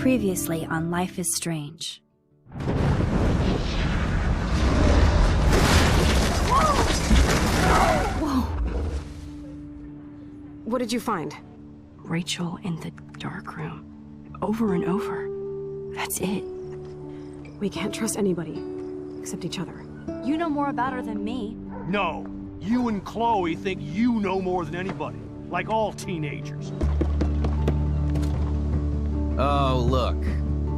Previously on Life is Strange. Whoa! What did you find? Rachel in the dark room. Over and over. That's it. We can't trust anybody, except each other. You know more about her than me. No. You and Chloe think you know more than anybody. Like all teenagers. Oh, look.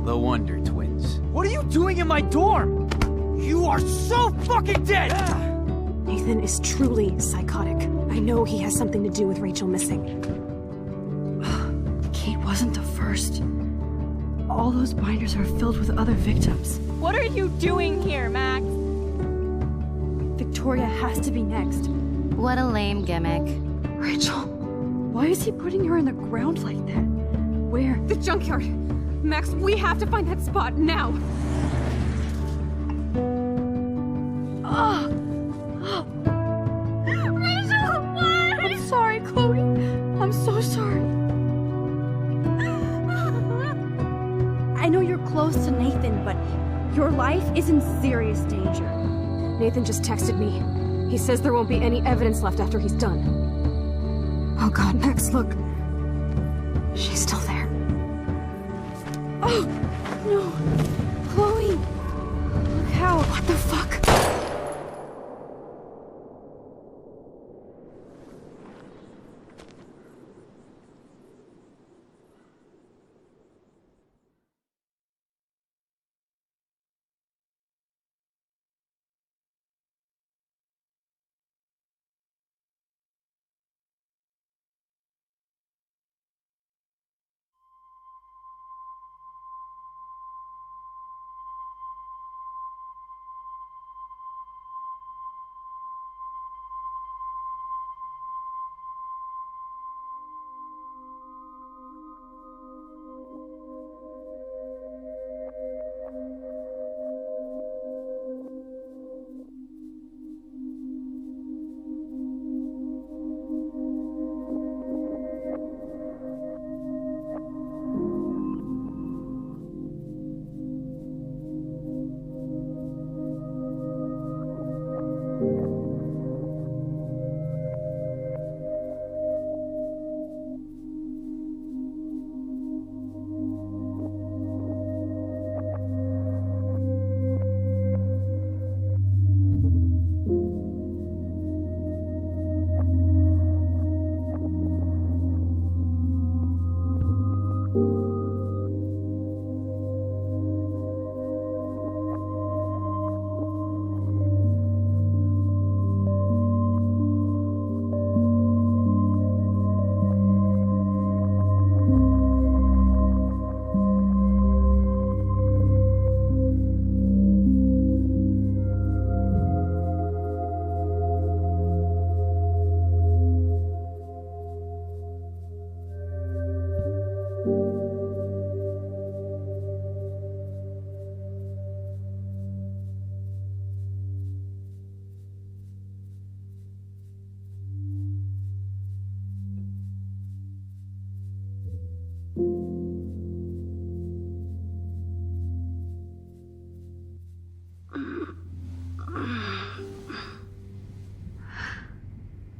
The Wonder Twins. What are you doing in my dorm? You are so fucking dead! Nathan is truly psychotic. I know he has something to do with Rachel missing. Kate wasn't the first. All those binders are filled with other victims. What are you doing here, Max? Victoria has to be next. What a lame gimmick. Rachel, why is he putting her in the ground like that? Where? The junkyard! Max, we have to find that spot now! Rachel, what? I'm sorry, Chloe. I'm so sorry. I know you're close to Nathan, but your life is in serious danger. Nathan just texted me. He says there won't be any evidence left after he's done. Oh god, Max, look. She's still there. Oh, no. Chloe. Look how. What the fuck?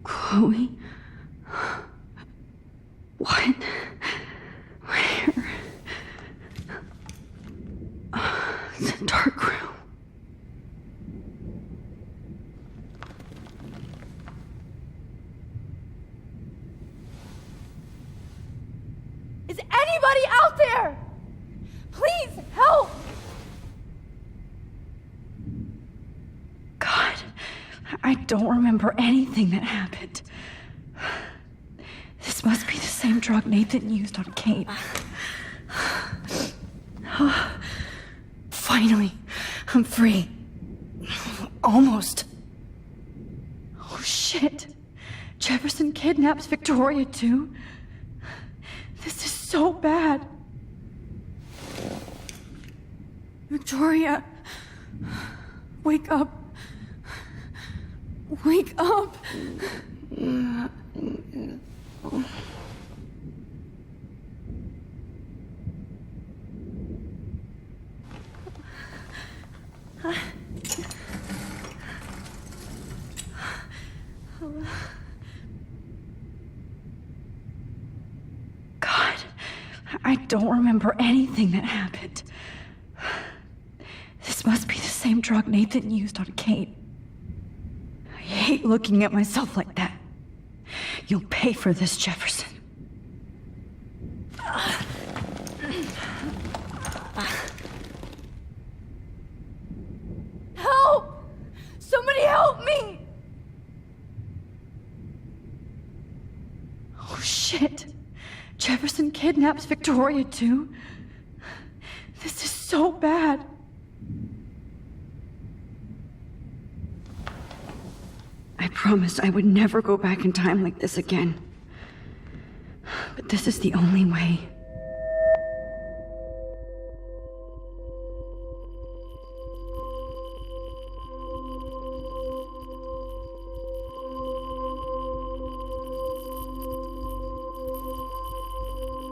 Chloe? What? Where? It's a dark room. Is anybody out there? Please help! God, I don't remember anything that happened. This must be the same drug Nathan used on Kate. Finally, I'm free. Almost. Oh shit. Jefferson kidnaps Victoria too? This is so bad. Victoria, wake up. Wake up. I don't remember anything that happened. This must be the same drug Nathan used on Kate. I hate looking at myself like that. You'll pay for this, Jefferson. Help! Somebody help me! Oh, shit. Jefferson kidnaps Victoria, too? This is so bad. I promised I would never go back in time like this again. But this is the only way.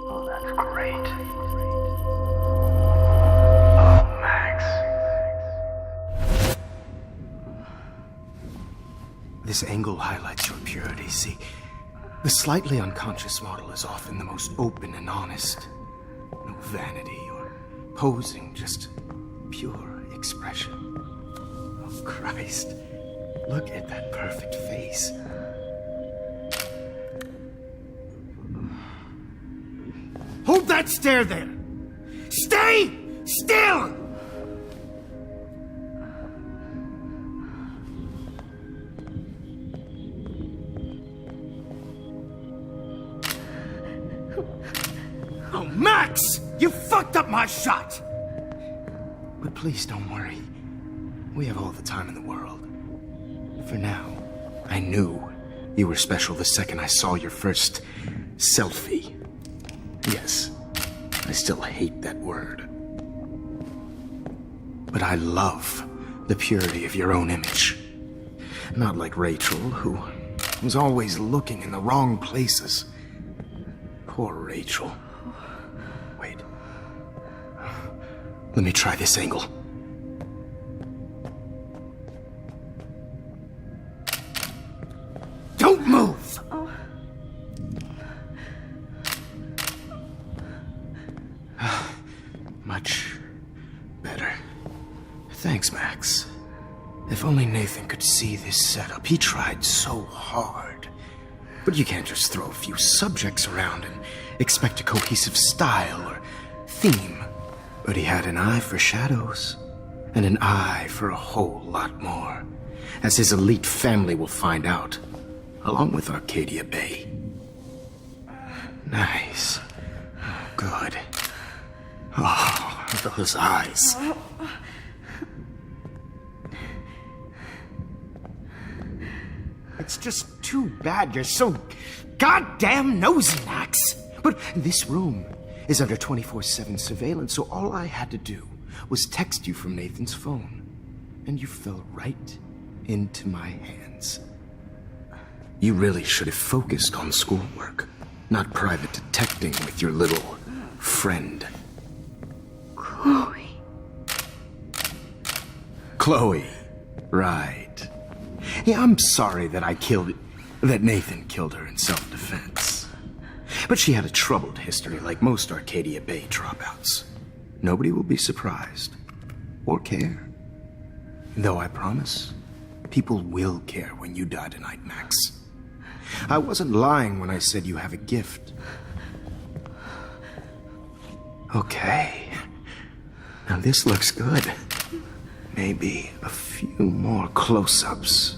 Oh, that's great. Oh, Max. This angle highlights your purity, see? The slightly unconscious model is often the most open and honest. No vanity or posing, just pure expression. Oh, Christ. Look at that perfect face. Hold that stare there! Stay still! Oh, Max! You fucked up my shot! But please don't worry. We have all the time in the world. For now, I knew you were special the second I saw your first selfie. Yes, I still hate that word. But I love the purity of your own image. Not like Rachel, who was always looking in the wrong places. Poor Rachel. Wait. Let me try this angle. Don't move! Much better. Thanks, Max. If only Nathan could see this setup. He tried so hard. But you can't just throw a few subjects around and expect a cohesive style or theme. But he had an eye for shadows, and an eye for a whole lot more, as his elite family will find out, along with Arcadia Bay. Nice. Good. Oh, those eyes. It's just too bad you're so goddamn nosy, Max. But this room is under 24/7 surveillance, so all I had to do was text you from Nathan's phone. And you fell right into my hands. You really should have focused on schoolwork, not private detecting with your little friend. Chloe. Chloe. Right. Yeah, I'm sorry that that Nathan killed her in self-defense. But she had a troubled history like most Arcadia Bay dropouts. Nobody will be surprised. Or care. Though I promise, people will care when you die tonight, Max. I wasn't lying when I said you have a gift. Okay. Now this looks good. Maybe a few more close-ups.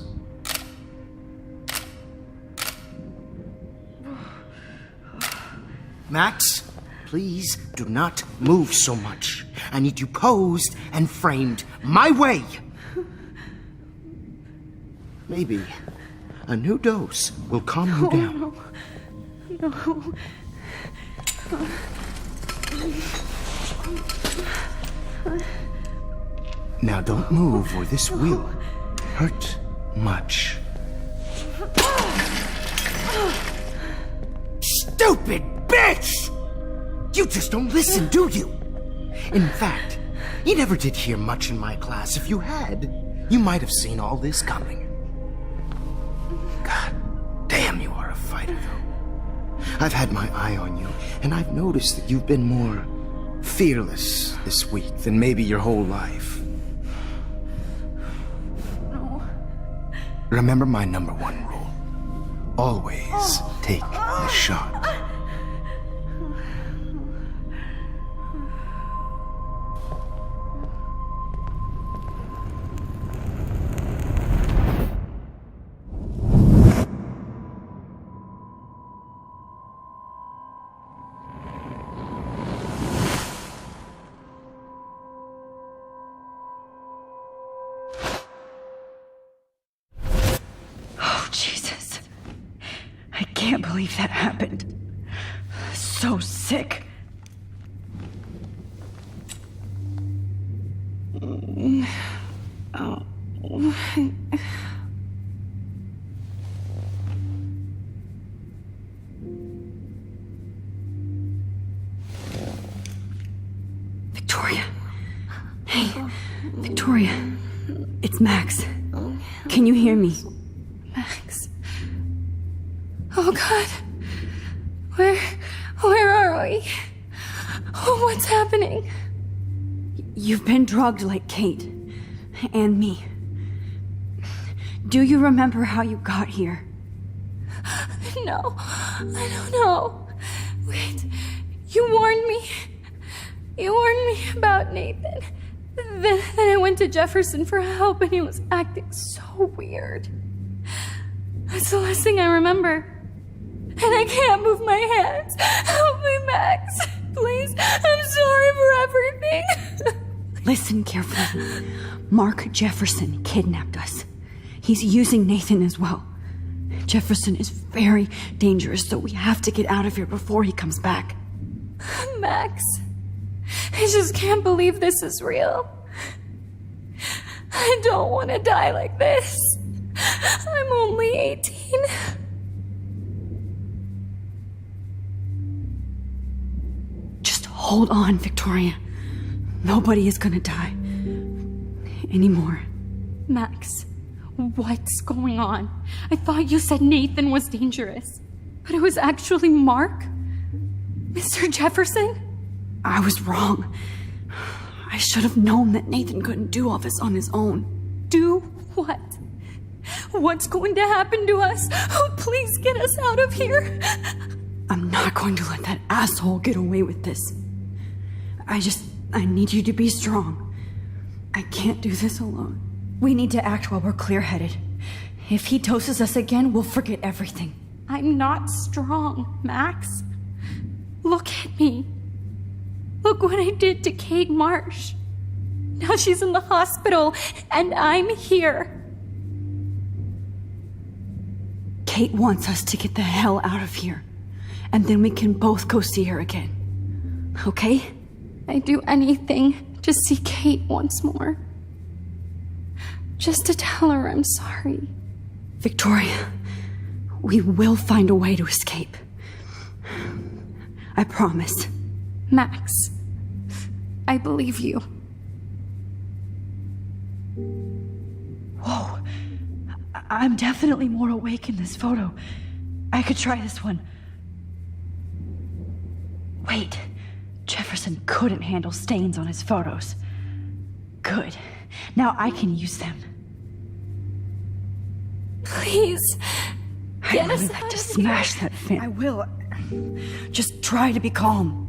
Max, please do not move so much. I need you posed and framed my way. Maybe a new dose will calm you down. No. Now don't move or this will hurt much. Stupid bitch! You just don't listen, do you? In fact, you never did hear much in my class. If you had, you might have seen all this coming. God damn, you are a fighter, though. I've had my eye on you, and I've noticed that you've been more fearless this week than maybe your whole life. No. Remember my number one rule. Always take the shot. Jesus. I can't believe that happened. So sick. Oh. Victoria. Hey, Victoria. It's Max. Can you hear me? Max. Oh God. Where are we? Oh, what's happening? You've been drugged like Kate. And me. Do you remember how you got here? No, I don't know. Wait, you warned me. You warned me about Nathan. Then I went to Jefferson for help and he was acting so weird. That's the last thing I remember. And I can't move my hands. Help me, Max. Please, I'm sorry for everything. Listen carefully. Mark Jefferson kidnapped us. He's using Nathan as well. Jefferson is very dangerous, so we have to get out of here before he comes back. Max, I just can't believe this is real. I don't want to die like this. I'm only 18. Just hold on, Victoria. Nobody is gonna die. Anymore. Max, what's going on? I thought you said Nathan was dangerous, but it was actually Mark? Mr. Jefferson? I was wrong. I should have known that Nathan couldn't do all this on his own. Do what? What's going to happen to us? Oh, please get us out of here. I'm not going to let that asshole get away with this. I need you to be strong. I can't do this alone. We need to act while we're clear-headed. If he doses us again, we'll forget everything. I'm not strong, Max. Look at me. Look what I did to Kate Marsh. Now she's in the hospital, and I'm here. Kate wants us to get the hell out of here. And then we can both go see her again. Okay? I'd do anything to see Kate once more. Just to tell her I'm sorry. Victoria, we will find a way to escape. I promise. Max, I believe you. Whoa. I'm definitely more awake in this photo. I could try this one. Wait. Jefferson couldn't handle stains on his photos. Good. Now I can use them. Please, get I us really out like to of smash here. that fan. I will. Just try to be calm.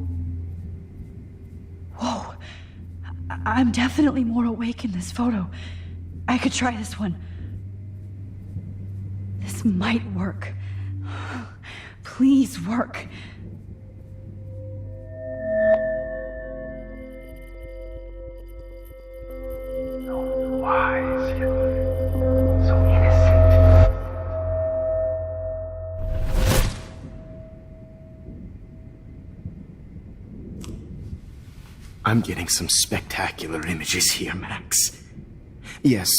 Whoa. I'm definitely more awake in this photo. I could try this one. This might work. Please work. So wise, yet so innocent. I'm getting some spectacular images here, Max. Yes,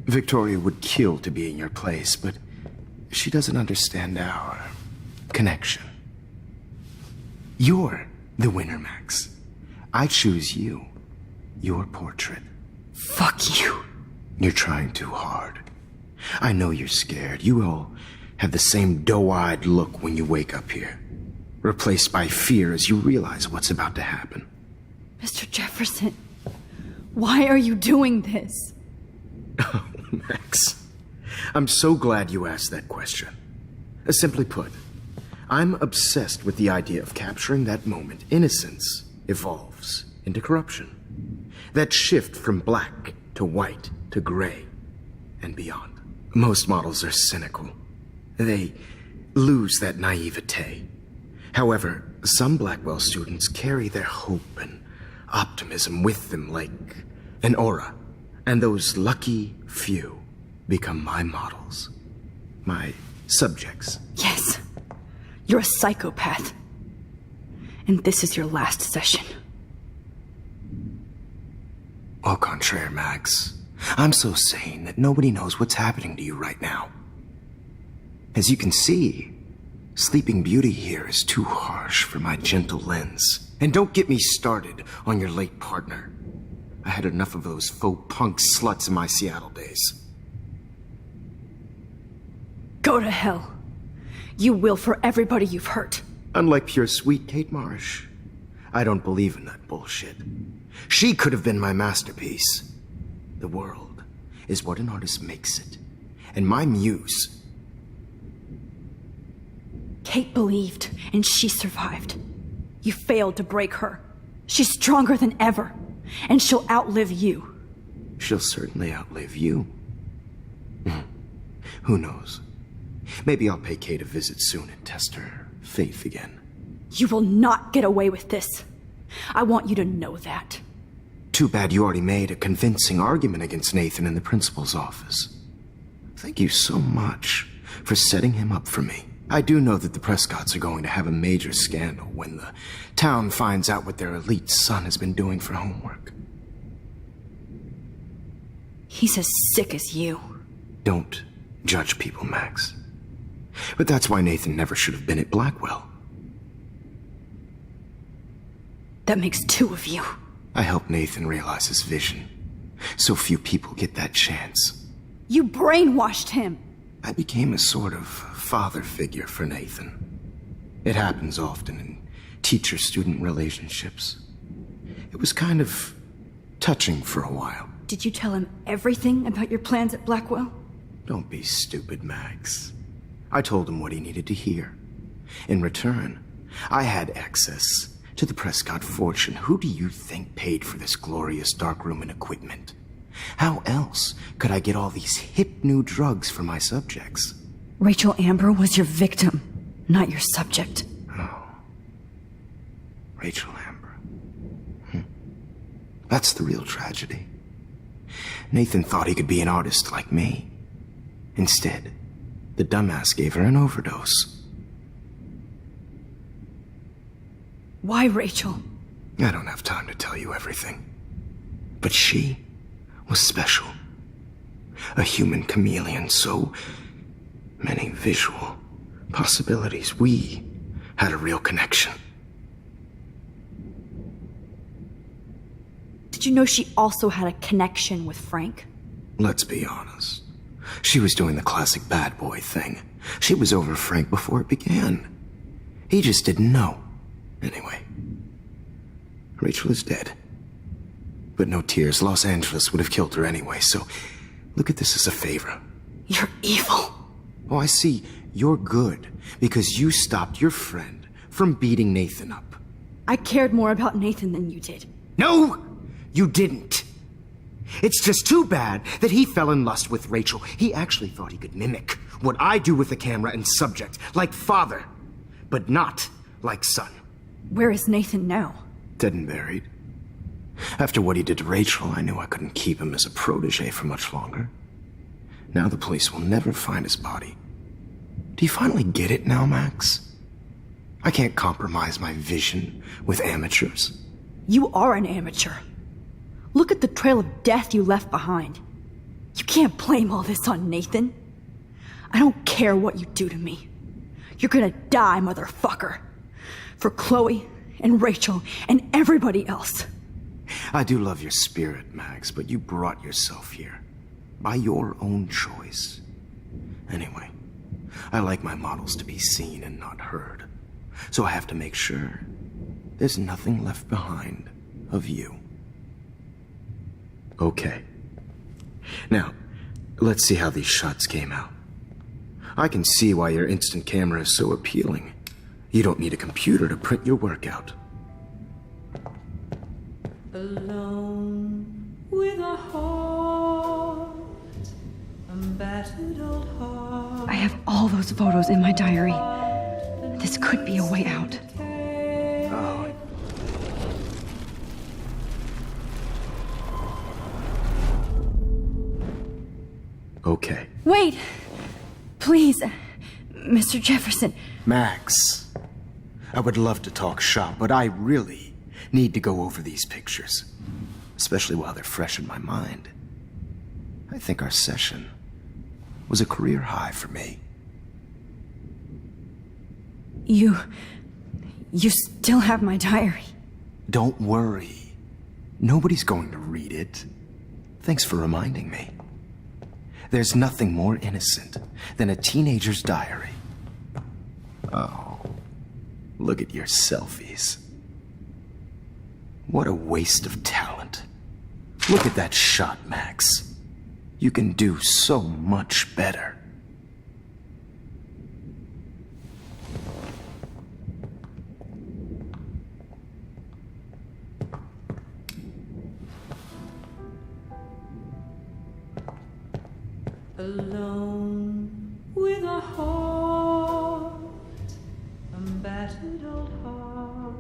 Victoria would kill to be in your place, but she doesn't understand our connection. You're the winner, Max. I choose you. Your portrait. Fuck you. You're trying too hard. I know you're scared. You all have the same doe-eyed look when you wake up here. replaced by fear as you realize what's about to happen. Mr. Jefferson, why are you doing this? Oh, Max. I'm so glad you asked that question. Simply put, I'm obsessed with the idea of capturing that moment innocence evolves into corruption. That shift from black to white to gray and beyond. Most models are cynical. They lose that naivete. However, some Blackwell students carry their hope and optimism with them like an aura. And those lucky few become my models. My subjects. Yes. You're a psychopath. And this is your last session. Au contraire, Max. I'm so sane that nobody knows what's happening to you right now. As you can see, Sleeping Beauty here is too harsh for my gentle lens. And don't get me started on your late partner. I had enough of those faux punk sluts in my Seattle days. Go to hell. You will for everybody you've hurt. Unlike pure sweet Kate Marsh, I don't believe in that bullshit. She could have been my masterpiece. The world is what an artist makes it. And my muse... Kate believed, and she survived. You failed to break her. She's stronger than ever, and she'll outlive you. She'll certainly outlive you. Who knows? Maybe I'll pay Kate a visit soon and test her faith again. You will not get away with this. I want you to know that. Too bad you already made a convincing argument against Nathan in the principal's office. Thank you so much for setting him up for me. I do know that the Prescotts are going to have a major scandal when the town finds out what their elite son has been doing for homework. He's as sick as you. Don't judge people, Max. But that's why Nathan never should have been at Blackwell. That makes two of you. I helped Nathan realize his vision. So few people get that chance. You brainwashed him. I became a sort of father figure for Nathan. It happens often in teacher-student relationships. It was kind of touching for a while. Did you tell him everything about your plans at Blackwell? Don't be stupid, Max. I told him what he needed to hear. In return, I had access to the Prescott fortune. Who do you think paid for this glorious darkroom and equipment? How else could I get all these hip new drugs for my subjects? Rachel Amber was your victim, not your subject. Oh. Rachel Amber. That's the real tragedy. Nathan thought he could be an artist like me. Instead, the dumbass gave her an overdose. Why Rachel? I don't have time to tell you everything. But she was special. A human chameleon, so many visual possibilities. We had a real connection. Did you know she also had a connection with Frank? Let's be honest. She was doing the classic bad boy thing. She was over Frank before it began. He just didn't know. Anyway, Rachel is dead. But no tears. Los Angeles would have killed her anyway, so look at this as a favor. You're evil. Oh, I see. You're good because you stopped your friend from beating Nathan up. I cared more about Nathan than you did. No, you didn't. It's just too bad that he fell in lust with Rachel. He actually thought he could mimic what I do with the camera and subject, like father, but not like son. Where is Nathan now? Dead and buried. After what he did to Rachel, I knew I couldn't keep him as a protege for much longer. Now the police will never find his body. Do you finally get it now, Max? I can't compromise my vision with amateurs. You are an amateur. Look at the trail of death you left behind. You can't blame all this on Nathan. I don't care what you do to me. You're gonna die, motherfucker. For Chloe and Rachel and everybody else. I do love your spirit, Max, but you brought yourself here. By your own choice. Anyway, I like my models to be seen and not heard. So I have to make sure there's nothing left behind of you. Okay. Now, let's see how these shots came out. I can see why your instant camera is so appealing. You don't need a computer to print your work out. Alone with a heart, a battered old heart. I have all those photos in my diary. This could be a way out. Oh. Okay. Wait! Please, Mr. Jefferson. Max, I would love to talk shop, but I really need to go over these pictures, especially while they're fresh in my mind. I think our session was a career high for me. You still have my diary. Don't worry. Nobody's going to read it. Thanks for reminding me. There's nothing more innocent than a teenager's diary. Oh, look at your selfies. What a waste of talent. Look at that shot, Max. You can do so much better. Alone with a heart, a battered old heart.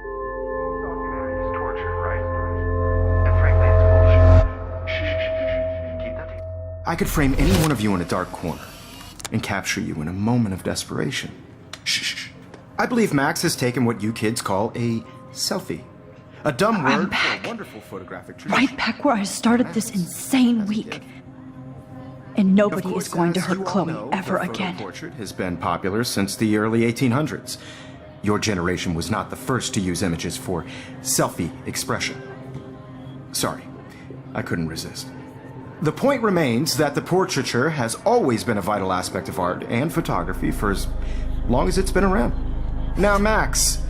Humanity is torture, right? And frankly, it's bullshit. Shh. Keep that together. I could frame any one of you in a dark corner and capture you in a moment of desperation. Shh. I believe Max has taken what you kids call a selfie. A dumb word I'm for back. a wonderful photographic tradition. Right back where I started this insane week. And nobody is going to hurt Chloe ever again. Portrait has been popular since the early 1800s. Your generation was not the first to use images for selfie expression. Sorry, I couldn't resist. The point remains that the portraiture has always been a vital aspect of art and photography for as long as it's been around. Now, Max,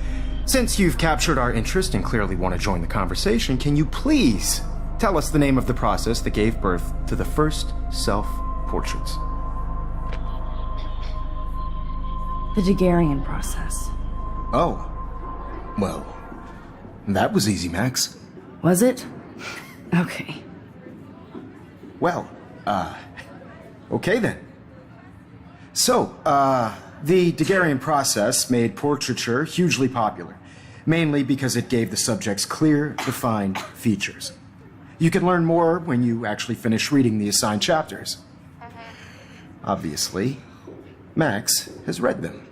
since you've captured our interest and clearly want to join the conversation, can you please tell us the name of the process that gave birth to the first self-portraits? The Daguerrean process. Oh. Well, that was easy, Max. Was it? Okay. Well, okay then. So, the Daguerrean process made portraiture hugely popular, mainly because it gave the subjects clear, defined features. You can learn more when you actually finish reading the assigned chapters. Obviously, Max has read them.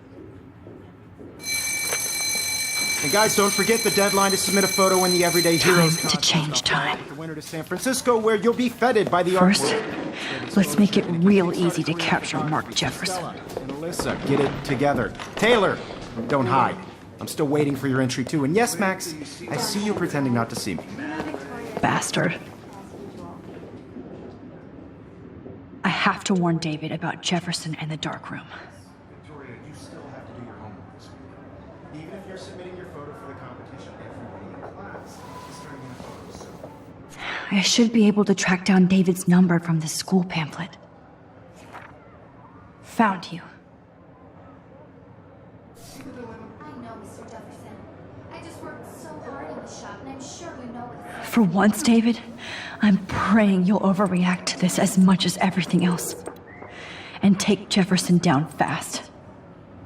And guys, don't forget the deadline to submit a photo in the Everyday Heroes Time to change time. The winner to San Francisco, where you'll be feted by the art First, world. let's make it real easy to capture Mark Jefferson. And Alyssa, get it together. Taylor, don't hide. I'm still waiting for your entry too. And yes, Max, I see you pretending not to see me. Bastard. I have to warn David about Jefferson and the dark room. Victoria, you still have to do your homework this week. Even if you're submitting your photo for the competition, everybody in class is turning in a photo, so... I should be able to track down David's number from the school pamphlet. Found you. I know, Mr. Jefferson. I just worked so hard in the shop, and I'm sure you know it. For once, David, I'm praying you'll overreact to this as much as everything else. And take Jefferson down fast.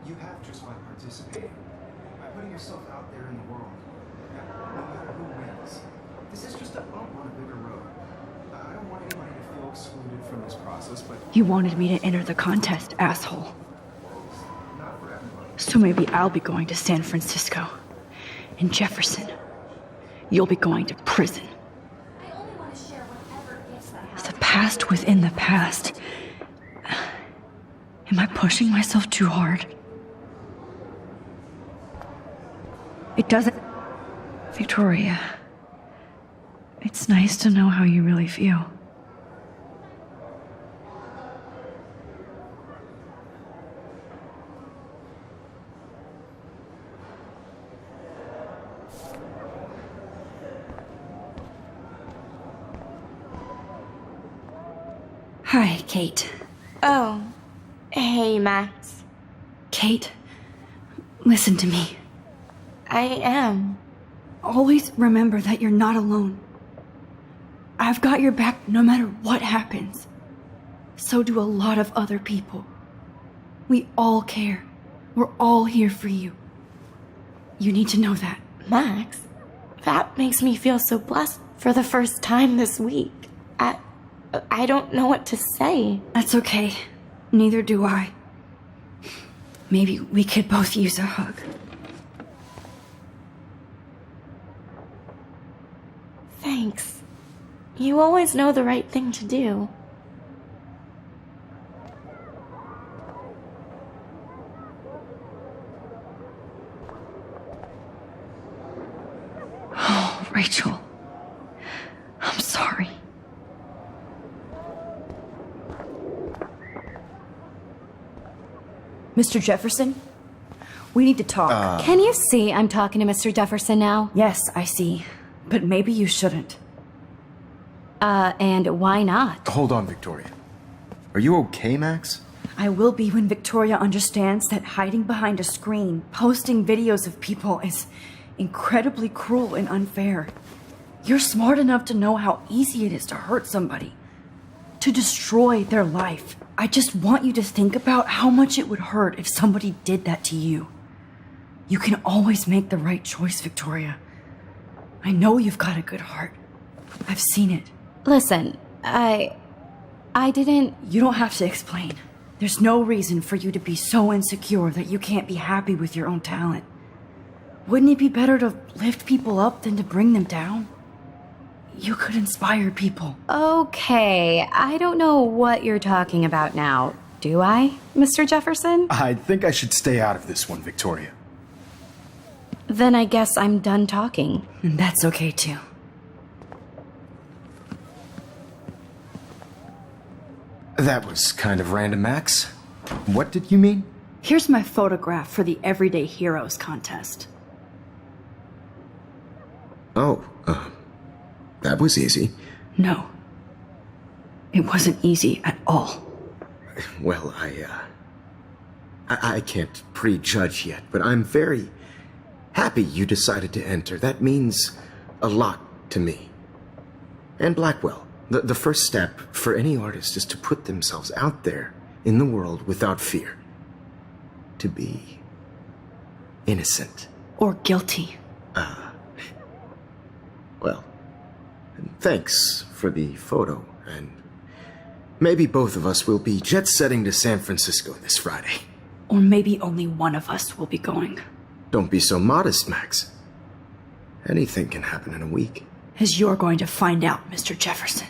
You have just by participating, by putting yourself out there in the world. No matter who wins, this is just a bump on a bigger road. I don't want anybody to feel excluded from this process, but You wanted me to enter the contest, asshole. not for everybody. So maybe I'll be going to San Francisco. And Jefferson, you'll be going to prison. I only want to share whatever gifts I have. The past within the past. Am I pushing myself too hard? It doesn't... Victoria, It's nice to know how you really feel. Hi, Kate. Oh. Hey, Max. Kate, listen to me. I am. Always remember that you're not alone. I've got your back no matter what happens. So do a lot of other people. We all care. We're all here for you. You need to know that. Max, that makes me feel so blessed for the first time this week. I don't know what to say. That's okay. Neither do I. Maybe we could both use a hug. Thanks. You always know the right thing to do. Oh, Rachel. I'm sorry. Mr. Jefferson? We need to talk. Can you see I'm talking to Mr. Jefferson now? Yes, I see. But maybe you shouldn't. And why not? Hold on, Victoria. Are you okay, Max? I will be when Victoria understands that hiding behind a screen, posting videos of people is incredibly cruel and unfair. You're smart enough to know how easy it is to hurt somebody, to destroy their life. I just want you to think about how much it would hurt if somebody did that to you. You can always make the right choice, Victoria. I know you've got a good heart. I've seen it. Listen, I didn't... You don't have to explain. There's no reason for you to be so insecure that you can't be happy with your own talent. Wouldn't it be better to lift people up than to bring them down? You could inspire people. Okay, I don't know what you're talking about now. Do I, Mr. Jefferson? I think I should stay out of this one, Victoria. Then I guess I'm done talking. And that's okay too. That was kind of random, Max. What did you mean? Here's my photograph for the Everyday Heroes contest. Oh, that was easy. No. It wasn't easy at all. Well, I can't prejudge yet, but I'm very happy you decided to enter. That means a lot to me. And Blackwell. The first step for any artist is to put themselves out there in the world without fear. To be innocent. Or guilty. Well, thanks for the photo, and maybe both of us will be jet-setting to San Francisco this Friday. Or maybe only one of us will be going. Don't be so modest, Max. Anything can happen in a week. As you're going to find out, Mr. Jefferson.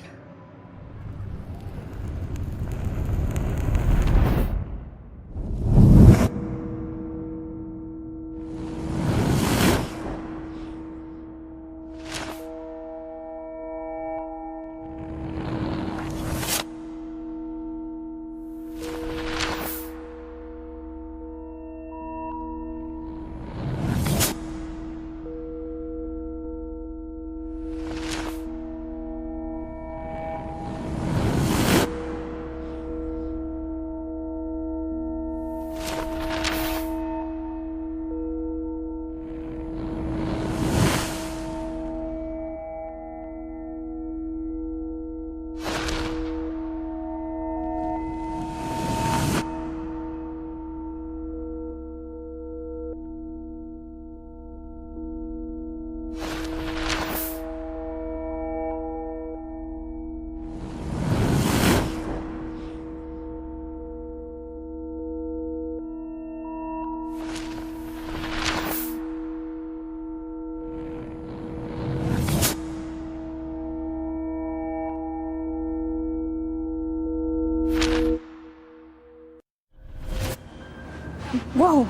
Whoa!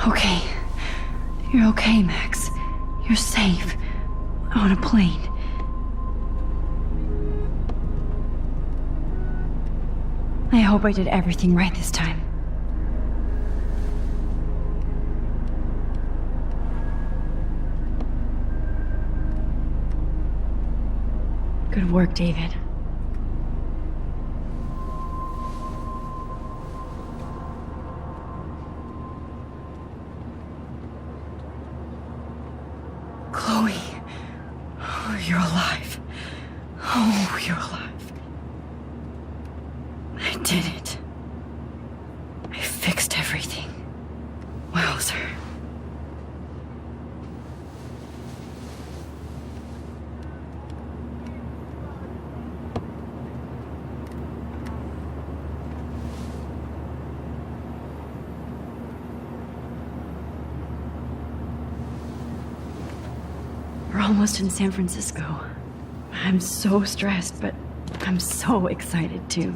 Okay. You're okay, Max. You're safe. On a plane. I hope I did everything right this time. Good work, David. Chloe. Oh, you're alive. Oh, you're alive. I did it. I fixed everything. Wowzer. We're almost in San Francisco. I'm so stressed, but I'm so excited too.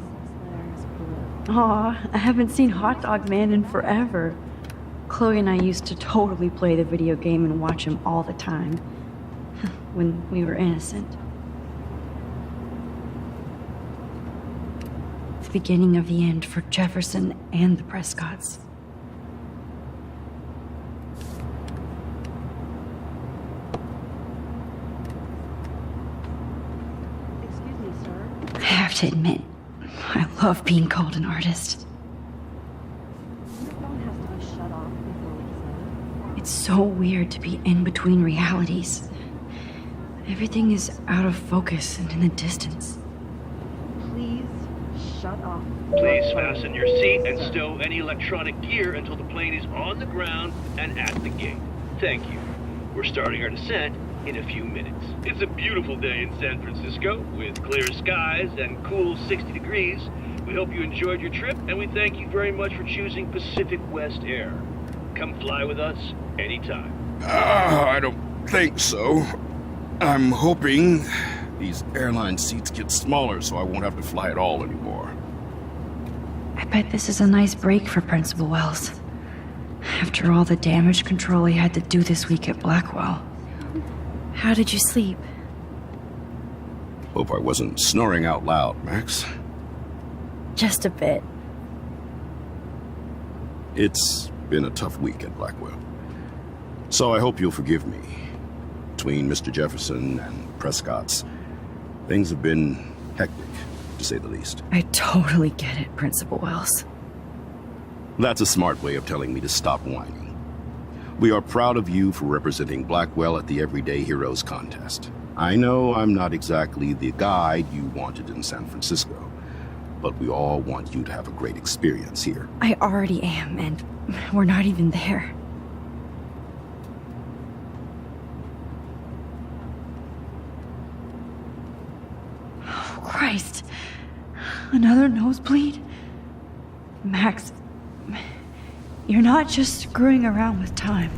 Aw, I haven't seen Hot Dog Man in forever. Chloe and I used to totally play the video game and watch him all the time. When we were innocent. The beginning of the end for Jefferson and the Prescotts. I have to admit, I love being called an artist. It's so weird to be in between realities. Everything is out of focus and in the distance. Please shut off. Please fasten your seat and stow any electronic gear until the plane is on the ground and at the gate. Thank you. We're starting our descent in a few minutes. It's a beautiful day in San Francisco with clear skies and cool 60 degrees. We hope you enjoyed your trip, and we thank you very much for choosing Pacific West Air. Come fly with us anytime. I don't think so. I'm hoping these airline seats get smaller so I won't have to fly at all anymore. I bet this is a nice break for Principal Wells. After all the damage control he had to do this week at Blackwell. How did you sleep? Hope I wasn't snoring out loud, Max. Just a bit. It's been a tough week at Blackwell. So I hope you'll forgive me. Between Mr. Jefferson and Prescott's, things have been hectic, to say the least. I totally get it, Principal Wells. That's a smart way of telling me to stop whining. We are proud of you for representing Blackwell at the Everyday Heroes contest. I know I'm not exactly the guide you wanted in San Francisco, but we all want you to have a great experience here. I already am, and we're not even there. Oh, Christ. Another nosebleed? Max, you're not just screwing around with time.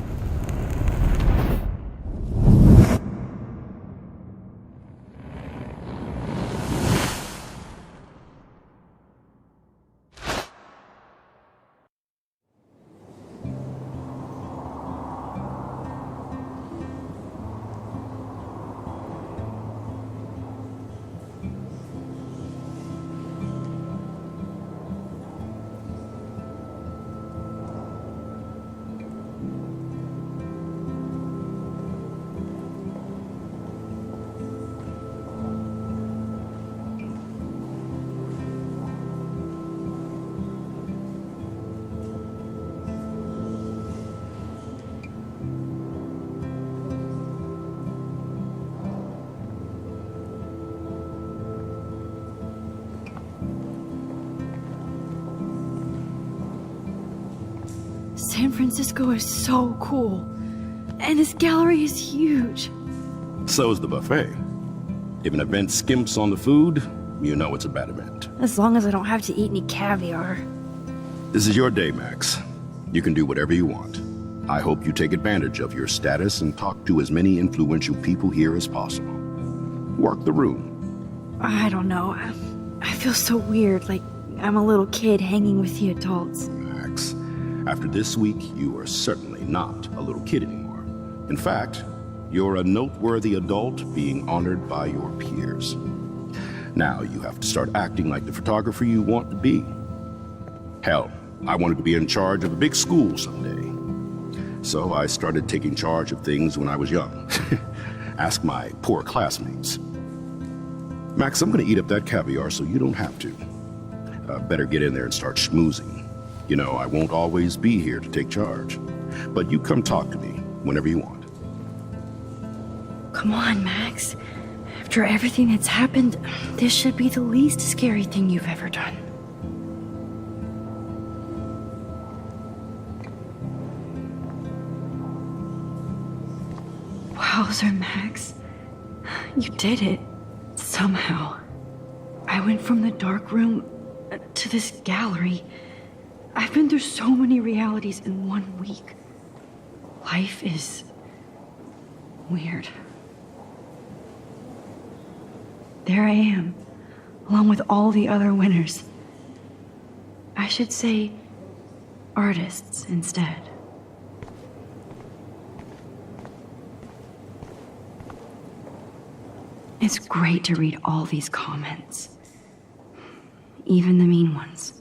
San Francisco is so cool. And this gallery is huge. So is the buffet. If an event skimps on the food, you know it's a bad event. As long as I don't have to eat any caviar. This is your day, Max. You can do whatever you want. I hope you take advantage of your status and talk to as many influential people here as possible. Work the room. I don't know. I feel so weird, like I'm a little kid hanging with the adults. Max, After this week, you are certainly not a little kid anymore. In fact, you're a noteworthy adult being honored by your peers. Now you have to start acting like the photographer you want to be. Hell, I wanted to be in charge of a big school someday. So I started taking charge of things when I was young. Ask my poor classmates. Max, I'm gonna eat up that caviar so you don't have to. Better get in there and start schmoozing. You know, I won't always be here to take charge. But you come talk to me whenever you want. Come on, Max. After everything that's happened, this should be the least scary thing you've ever done. Wowzer, Max. You did it. Somehow. I went from the dark room to this gallery. I've been through so many realities in 1 week. Life is weird. There I am, along with all the other winners. I should say artists instead. It's great to read all these comments, even the mean ones.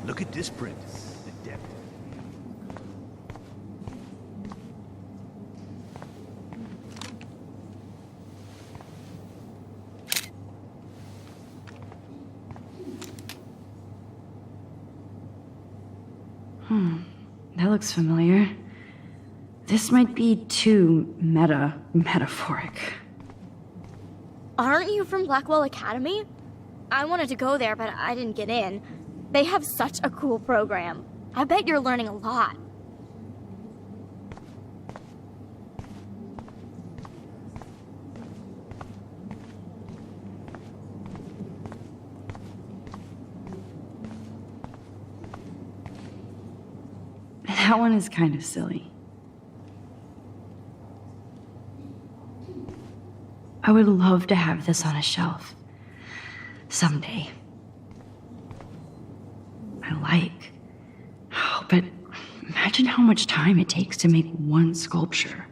Look at this print. The depth. That looks familiar. This might be too metaphoric. Aren't you from Blackwell Academy? I wanted to go there, but I didn't get in. They have such a cool program. I bet you're learning a lot. That one is kind of silly. I would love to have this on a shelf. Someday. But imagine how much time it takes to make one sculpture.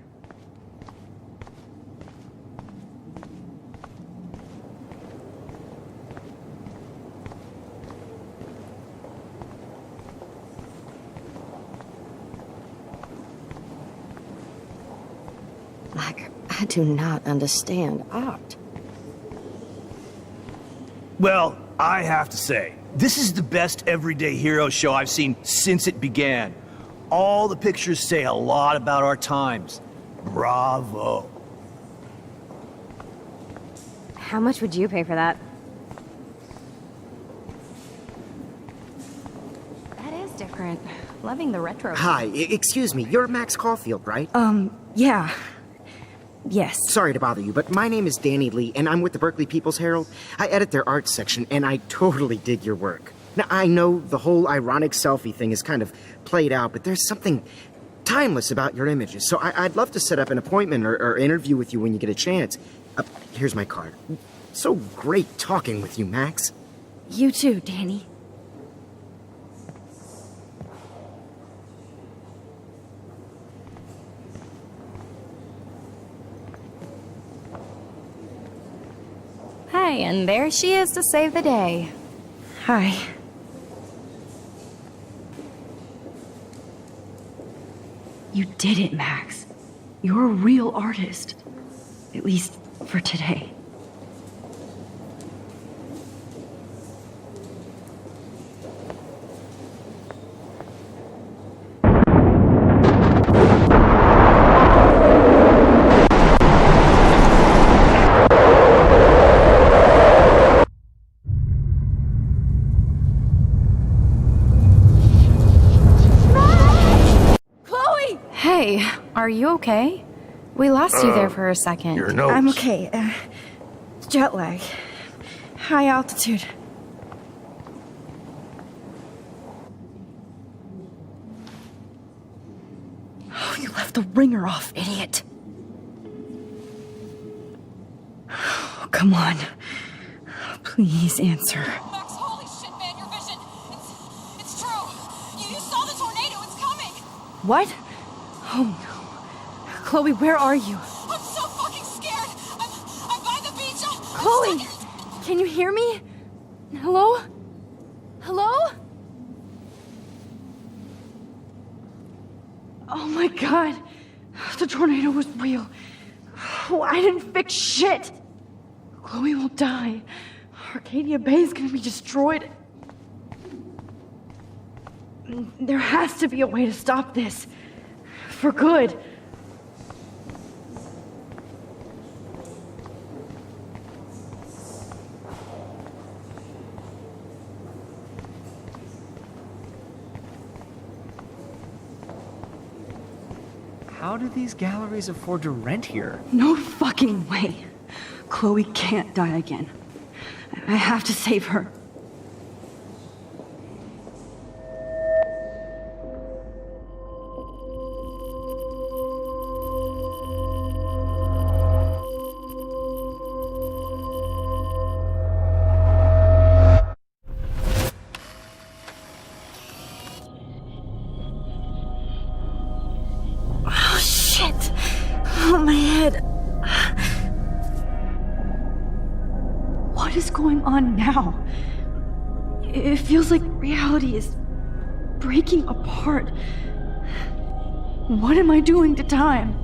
I do not understand art. Well, I have to say, this is the best everyday hero show I've seen since it began. All the pictures say a lot about our times. Bravo. How much would you pay for that? That is different. Loving the retro. Hi, excuse me, you're Max Caulfield, right? Yeah. Yes. Sorry to bother you, but my name is Danny Lee, and I'm with the Berkeley People's Herald. I edit their art section, and I totally dig your work. Now, I know the whole ironic selfie thing is kind of played out, but there's something timeless about your images, so I'd love to set up an appointment or interview with you when you get a chance. Here's my card. So great talking with you, Max. You too, Danny. Hey, and there she is to save the day. Hi. You did it, Max. You're a real artist. At least for today. Hey, are you okay? We lost you there for a second. Your nose. I'm okay. Jet lag. High altitude. Oh, you left the ringer off, idiot. Oh, come on. Please answer. Max, holy shit, man, your vision. It's true. You saw the tornado. It's coming. What? Oh no. Chloe, where are you? I'm so fucking scared. I'm by the beach. Chloe! Can you hear me? Hello? Hello? Oh my god. The tornado was real. Oh, I didn't fix shit. Chloe will die. Arcadia Bay is gonna be destroyed. There has to be a way to stop this. For good. How do these galleries afford to rent here? No fucking way. Chloe can't die again. I have to save her. Oh, shit. Oh, my head. What is going on now? It feels like reality is breaking apart. What am I doing to time?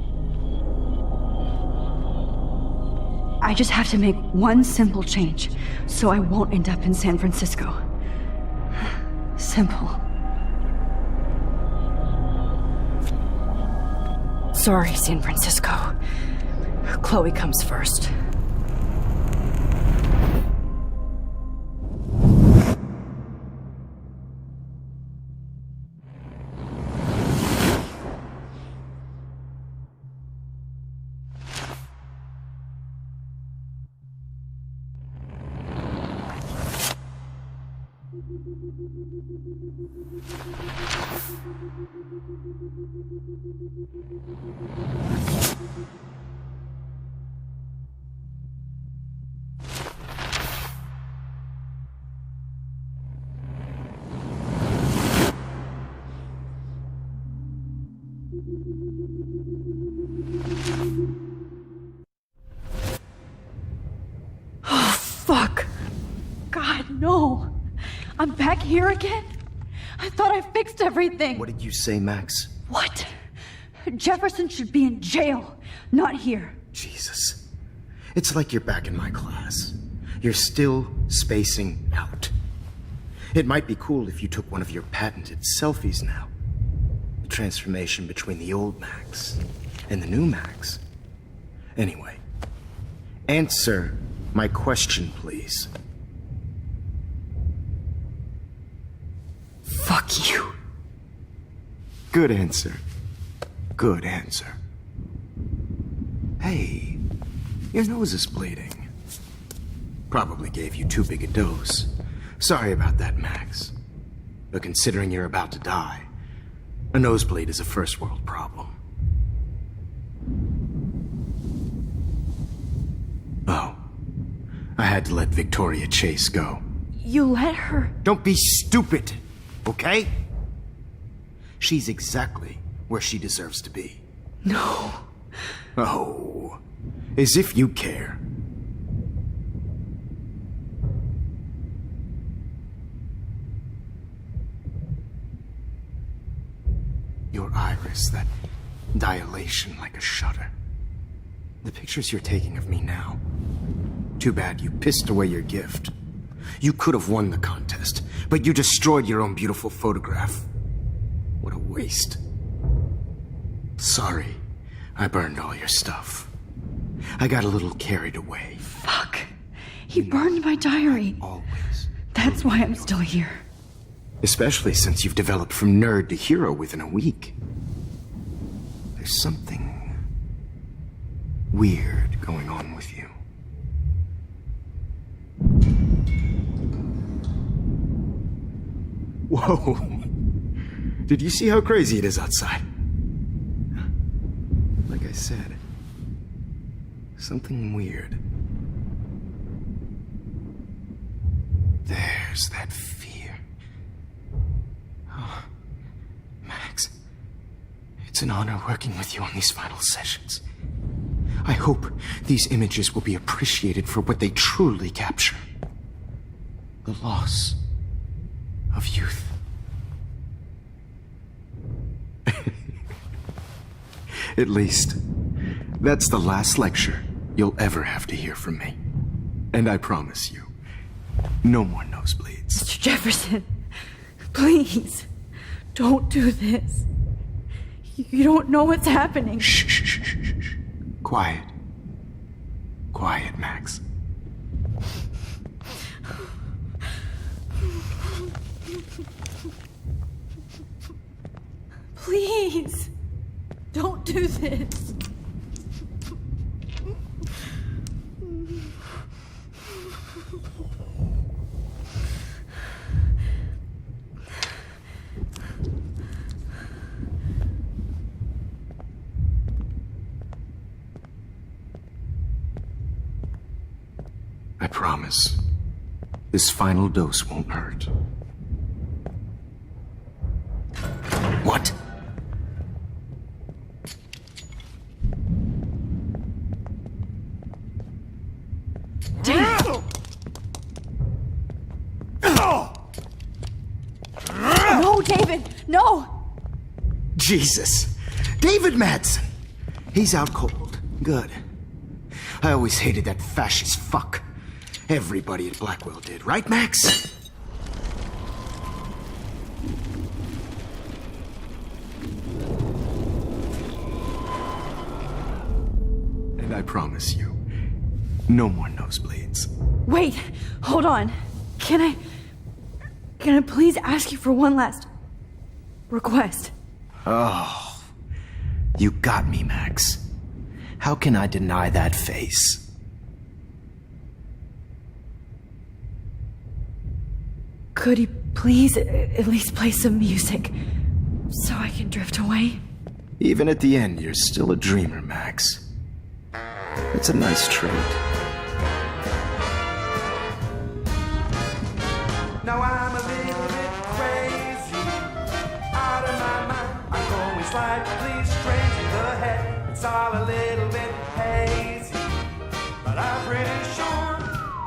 I just have to make one simple change, so I won't end up in San Francisco. Simple. Sorry, San Francisco. Chloe comes first. Oh, fuck. God, no. I'm back here again? I thought I fixed everything. What did you say, Max? What? Jefferson should be in jail, not here. Jesus. It's like you're back in my class. You're still spacing out. It might be cool if you took one of your patented selfies now. The transformation between the old Max and the new Max. Anyway, answer my question, please. Fuck you. Good answer. Good answer. Hey, your nose is bleeding. Probably gave you too big a dose. Sorry about that, Max. But considering you're about to die, a nosebleed is a first world problem. Oh, I had to let Victoria Chase go. You let her? Don't be stupid, okay? She's exactly where she deserves to be. No. Oh, as if you care. Your iris, that dilation like a shutter. The pictures you're taking of me now. Too bad you pissed away your gift. You could have won the contest, but you destroyed your own beautiful photograph. What a waste. Sorry, I burned all your stuff. I got a little carried away. Fuck. He burned my diary. Always. That's why I'm still here. Especially since you've developed from nerd to hero within a week. There's something weird going on with you. Whoa. Did you see how crazy it is outside? I said, something weird. There's that fear. Oh, Max, it's an honor working with you on these final sessions. I hope these images will be appreciated for what they truly capture. The loss of youth. At least, that's the last lecture you'll ever have to hear from me. And I promise you, no more nosebleeds. Mr. Jefferson, please, don't do this. You don't know what's happening. Shh, shh, shh, shh, shh. Quiet. Quiet, Max. Please, don't do this. I promise, this final dose won't hurt. What? No, David, no! Jesus. David Madsen. He's out cold. Good. I always hated that fascist fuck. Everybody at Blackwell did, right, Max? And I promise you, no more nosebleeds. Wait, hold on. Can I please ask you for one last request? Oh, you got me, Max. How can I deny that face? Could you please at least play some music so I can drift away? Even at the end, you're still a dreamer, Max. It's a nice trait. Now I'm a little bit crazy, out of my mind. I'm going slightly strange in the head. It's all a little bit hazy, but I'm pretty sure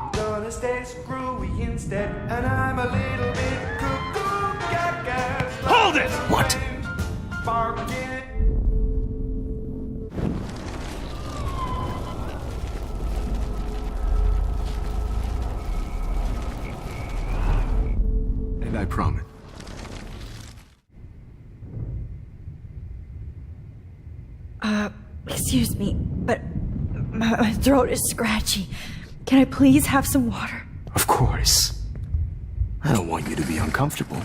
I'm gonna stay screwy instead. And I'm a little bit cuckoo, gaga. Hold it! What? Barking. And I promise. Excuse me, but my throat is scratchy. Can I please have some water? Of course. I don't want you to be uncomfortable.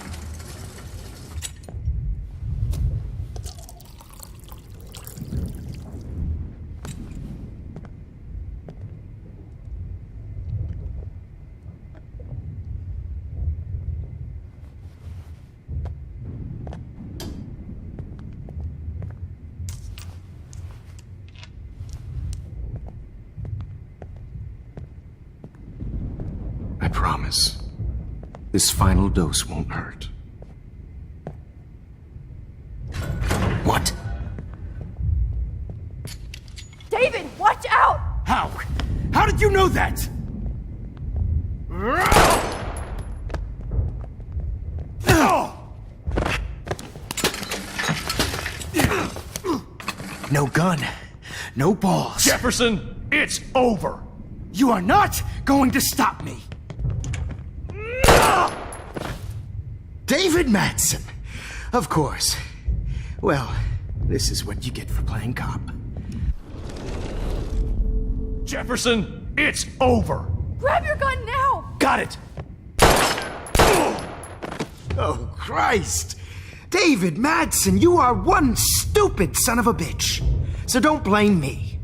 I promise, this final dose won't hurt. What? David, watch out! How? How did you know that? No gun, no balls. Jefferson, it's over. You are not going to stop me. David Madsen. Of course. Well, this is what you get for playing cop. Jefferson, it's over. Grab your gun now! Got it. Oh, Christ. David Madsen, you are one stupid son of a bitch. So don't blame me.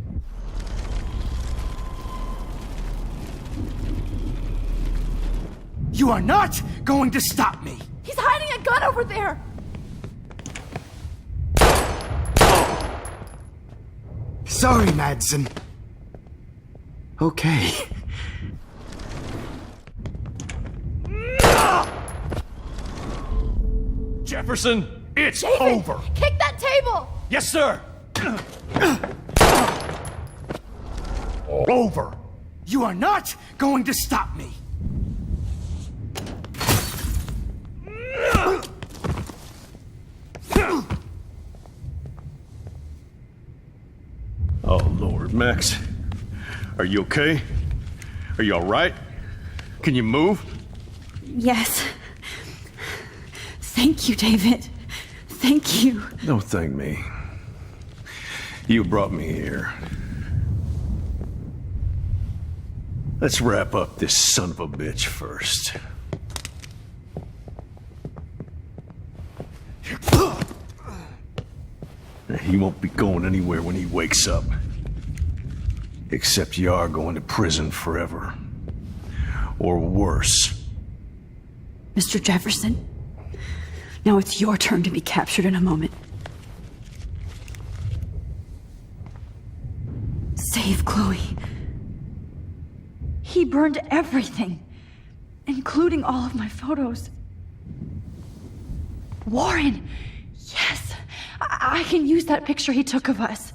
You are not going to stop me. He's hiding a gun over there! Sorry, Madsen. Okay. Jefferson, it's David, over. Kick that table! Yes, sir. Over. You are not going to stop me. Oh, Lord, Max. Are you okay? Are you all right? Can you move? Yes. Thank you, David. Thank you. Don't thank me. You brought me here. Let's wrap up this son of a bitch first. He won't be going anywhere when he wakes up. Except you are going to prison forever. Or worse. Mr. Jefferson, now it's your turn to be captured in a moment. Save Chloe. He burned everything, including all of my photos. Warren! Yes! I can use that picture he took of us.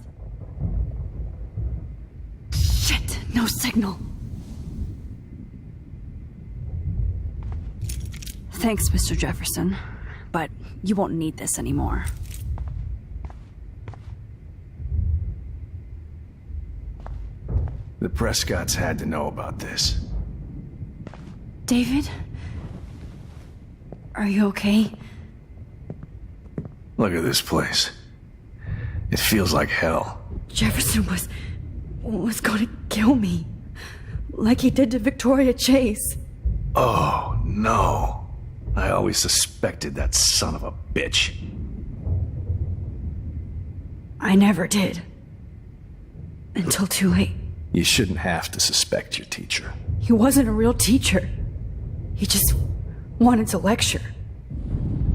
Shit, no signal. Thanks, Mr. Jefferson, but you won't need this anymore. The Prescotts had to know about this. David? Are you okay? Look at this place. It feels like hell. Jefferson was going to kill me. Like he did to Victoria Chase. Oh, no. I always suspected that son of a bitch. I never did. Until too late. You shouldn't have to suspect your teacher. He wasn't a real teacher. He just wanted to lecture.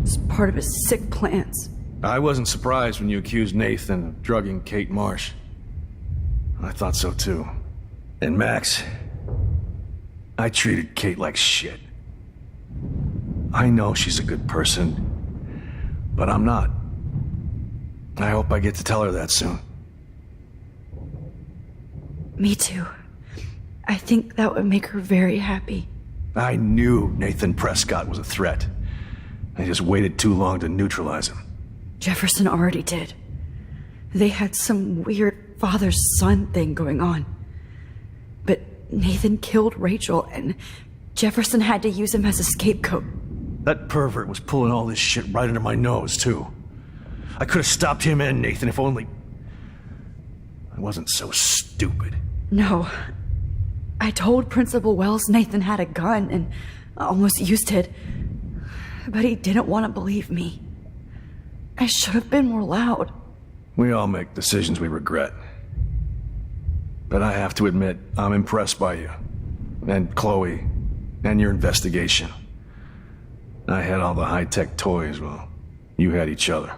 It's part of his sick plans. I wasn't surprised when you accused Nathan of drugging Kate Marsh. I thought so too. And Max, I treated Kate like shit. I know she's a good person, but I'm not. I hope I get to tell her that soon. Me too. I think that would make her very happy. I knew Nathan Prescott was a threat. I just waited too long to neutralize him. Jefferson already did. They had some weird father-son thing going on. But Nathan killed Rachel, and Jefferson had to use him as a scapegoat. That pervert was pulling all this shit right under my nose, too. I could have stopped him and Nathan if only I wasn't so stupid. No. I told Principal Wells Nathan had a gun and almost used it. But he didn't want to believe me. I should have been more loud. We all make decisions we regret. But I have to admit, I'm impressed by you. And Chloe. And your investigation. I had all the high-tech toys, well, you had each other.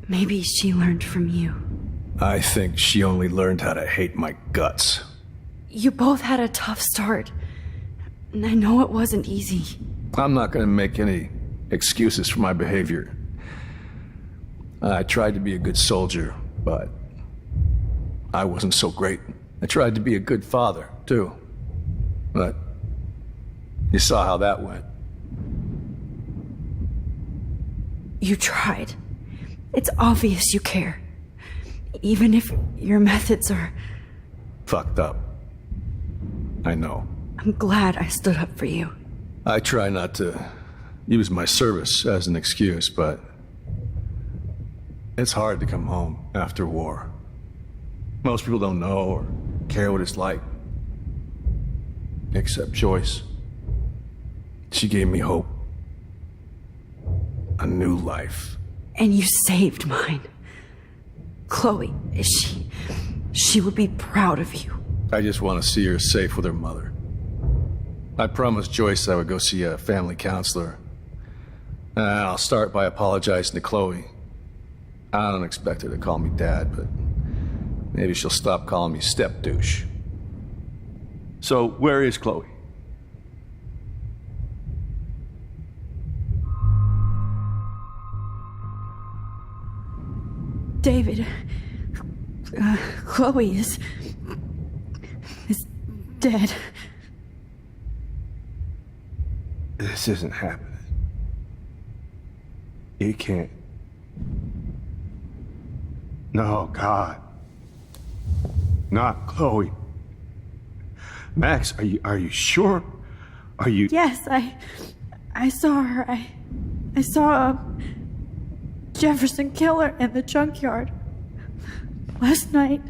Maybe she learned from you. I think she only learned how to hate my guts. You both had a tough start. And I know it wasn't easy. I'm not going to make any excuses for my behavior. I tried to be a good soldier, but I wasn't so great. I tried to be a good father, too. But you saw how that went. You tried. It's obvious you care. Even if your methods are... fucked up. I know. I'm glad I stood up for you. I try not to use my service as an excuse, but it's hard to come home after war. Most people don't know or care what it's like. Except Joyce. She gave me hope. A new life. And you saved mine. Chloe, she would be proud of you. I just want to see her safe with her mother. I promised Joyce I would go see a family counselor. And I'll start by apologizing to Chloe. I don't expect her to call me Dad, but maybe she'll stop calling me step douche. So, where is Chloe? David, Chloe is dead. This isn't happening. It can't. No, God. Not Chloe. Max, are you sure? Are you... Yes, I saw her. I saw a Jefferson killer in the junkyard last night.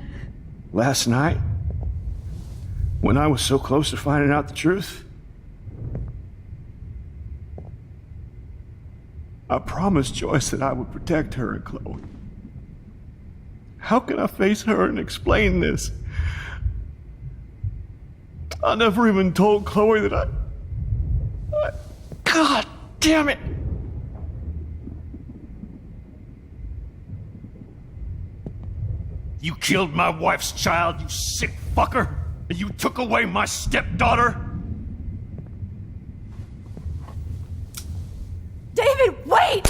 Last night? When I was so close to finding out the truth? I promised Joyce that I would protect her and Chloe. How can I face her and explain this? I never even told Chloe that I... God damn it! You killed my wife's child, you sick fucker! And you took away my stepdaughter? David, wait!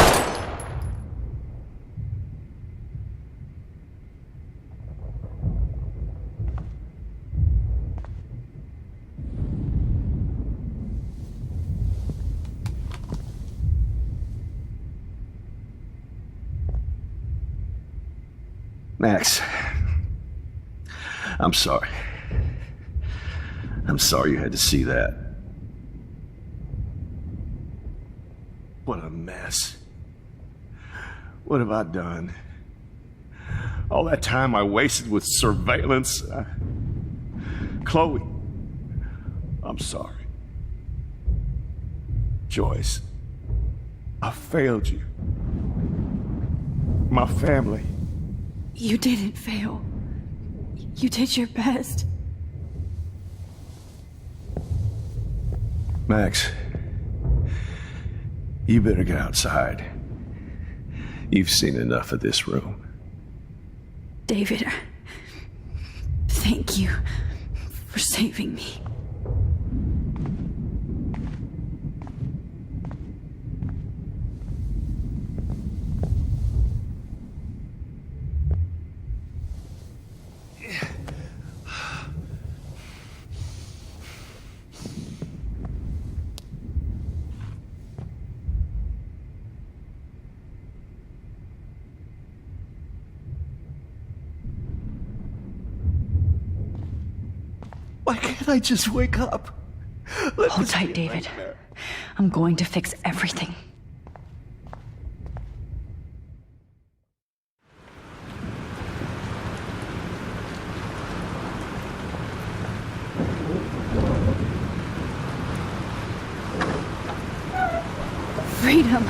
Max, I'm sorry. I'm sorry you had to see that. What a mess. What have I done? All that time I wasted with surveillance. Chloe, I'm sorry. Joyce, I failed you. My family. You didn't fail. You did your best. Max, you better get outside. You've seen enough of this room. David, thank you for saving me. Why can't I just wake up? Hold tight, David. I'm going to fix everything. Freedom.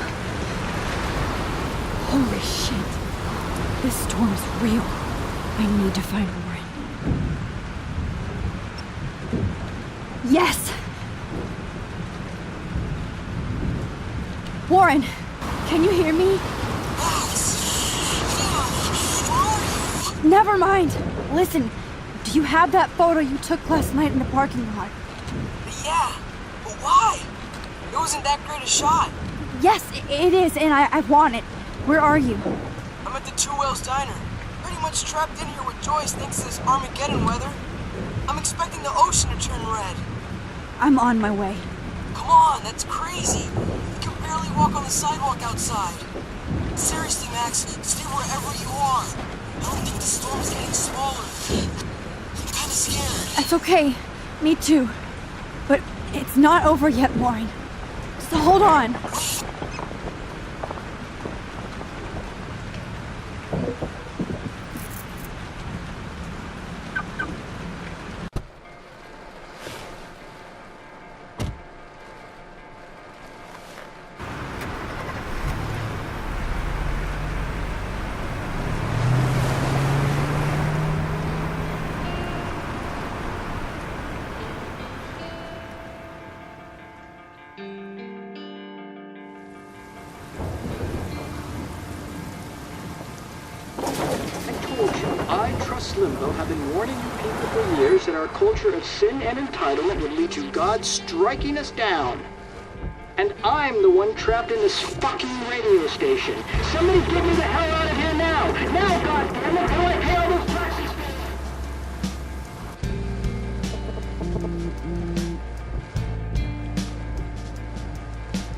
Holy shit. This storm is real. I need to find Warren. Yes! Warren, can you hear me? Never mind. Listen, do you have that photo you took last night in the parking lot? Yeah, but why? It wasn't that great a shot. Yes, it is, and I want it. Where are you? I'm at the Two Whales Diner. Pretty much trapped in here with Joyce thanks to this Armageddon weather. I'm expecting the ocean to turn red. I'm on my way. Come on, that's crazy. You can barely walk on the sidewalk outside. Seriously, Max, stay wherever you are. I don't think the storm's getting smaller. I'm kinda scared. That's okay. Me too. But it's not over yet, Warren. So hold on. I trust Limbo have been warning you people for years that our culture of sin and entitlement would lead to God striking us down. And I'm the one trapped in this fucking radio station. Somebody get me the hell out of here now! Now, goddammit, before I pay all those taxes!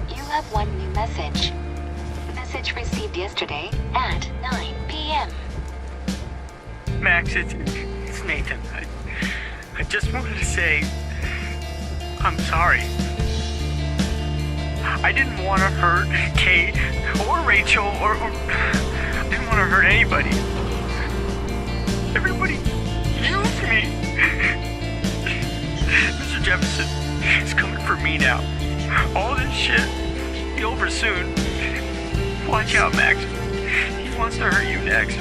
You have one new message. Message received yesterday at 9 p.m. Max, it's Nathan. I just wanted to say I'm sorry. I didn't want to hurt Kate or Rachel or I didn't want to hurt anybody. Everybody used me. Mr. Jefferson is coming for me now. All this shit will be over soon. Watch out, Max. He wants to hurt you next.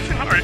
Sorry.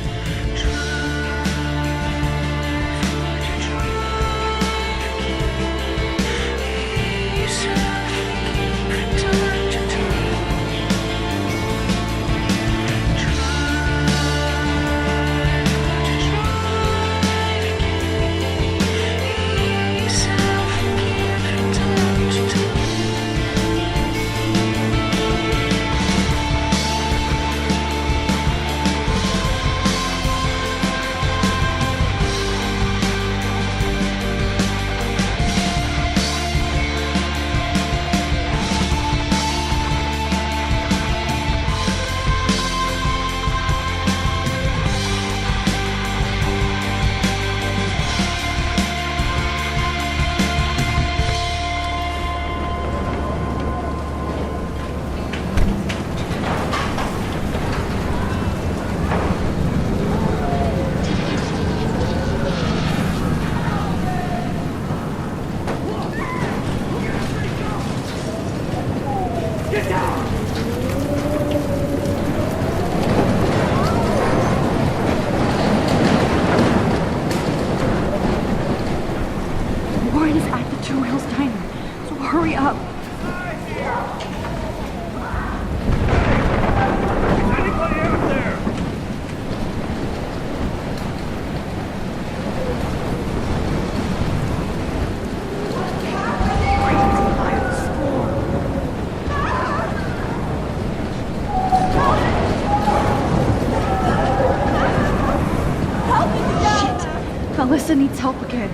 Alyssa needs help again.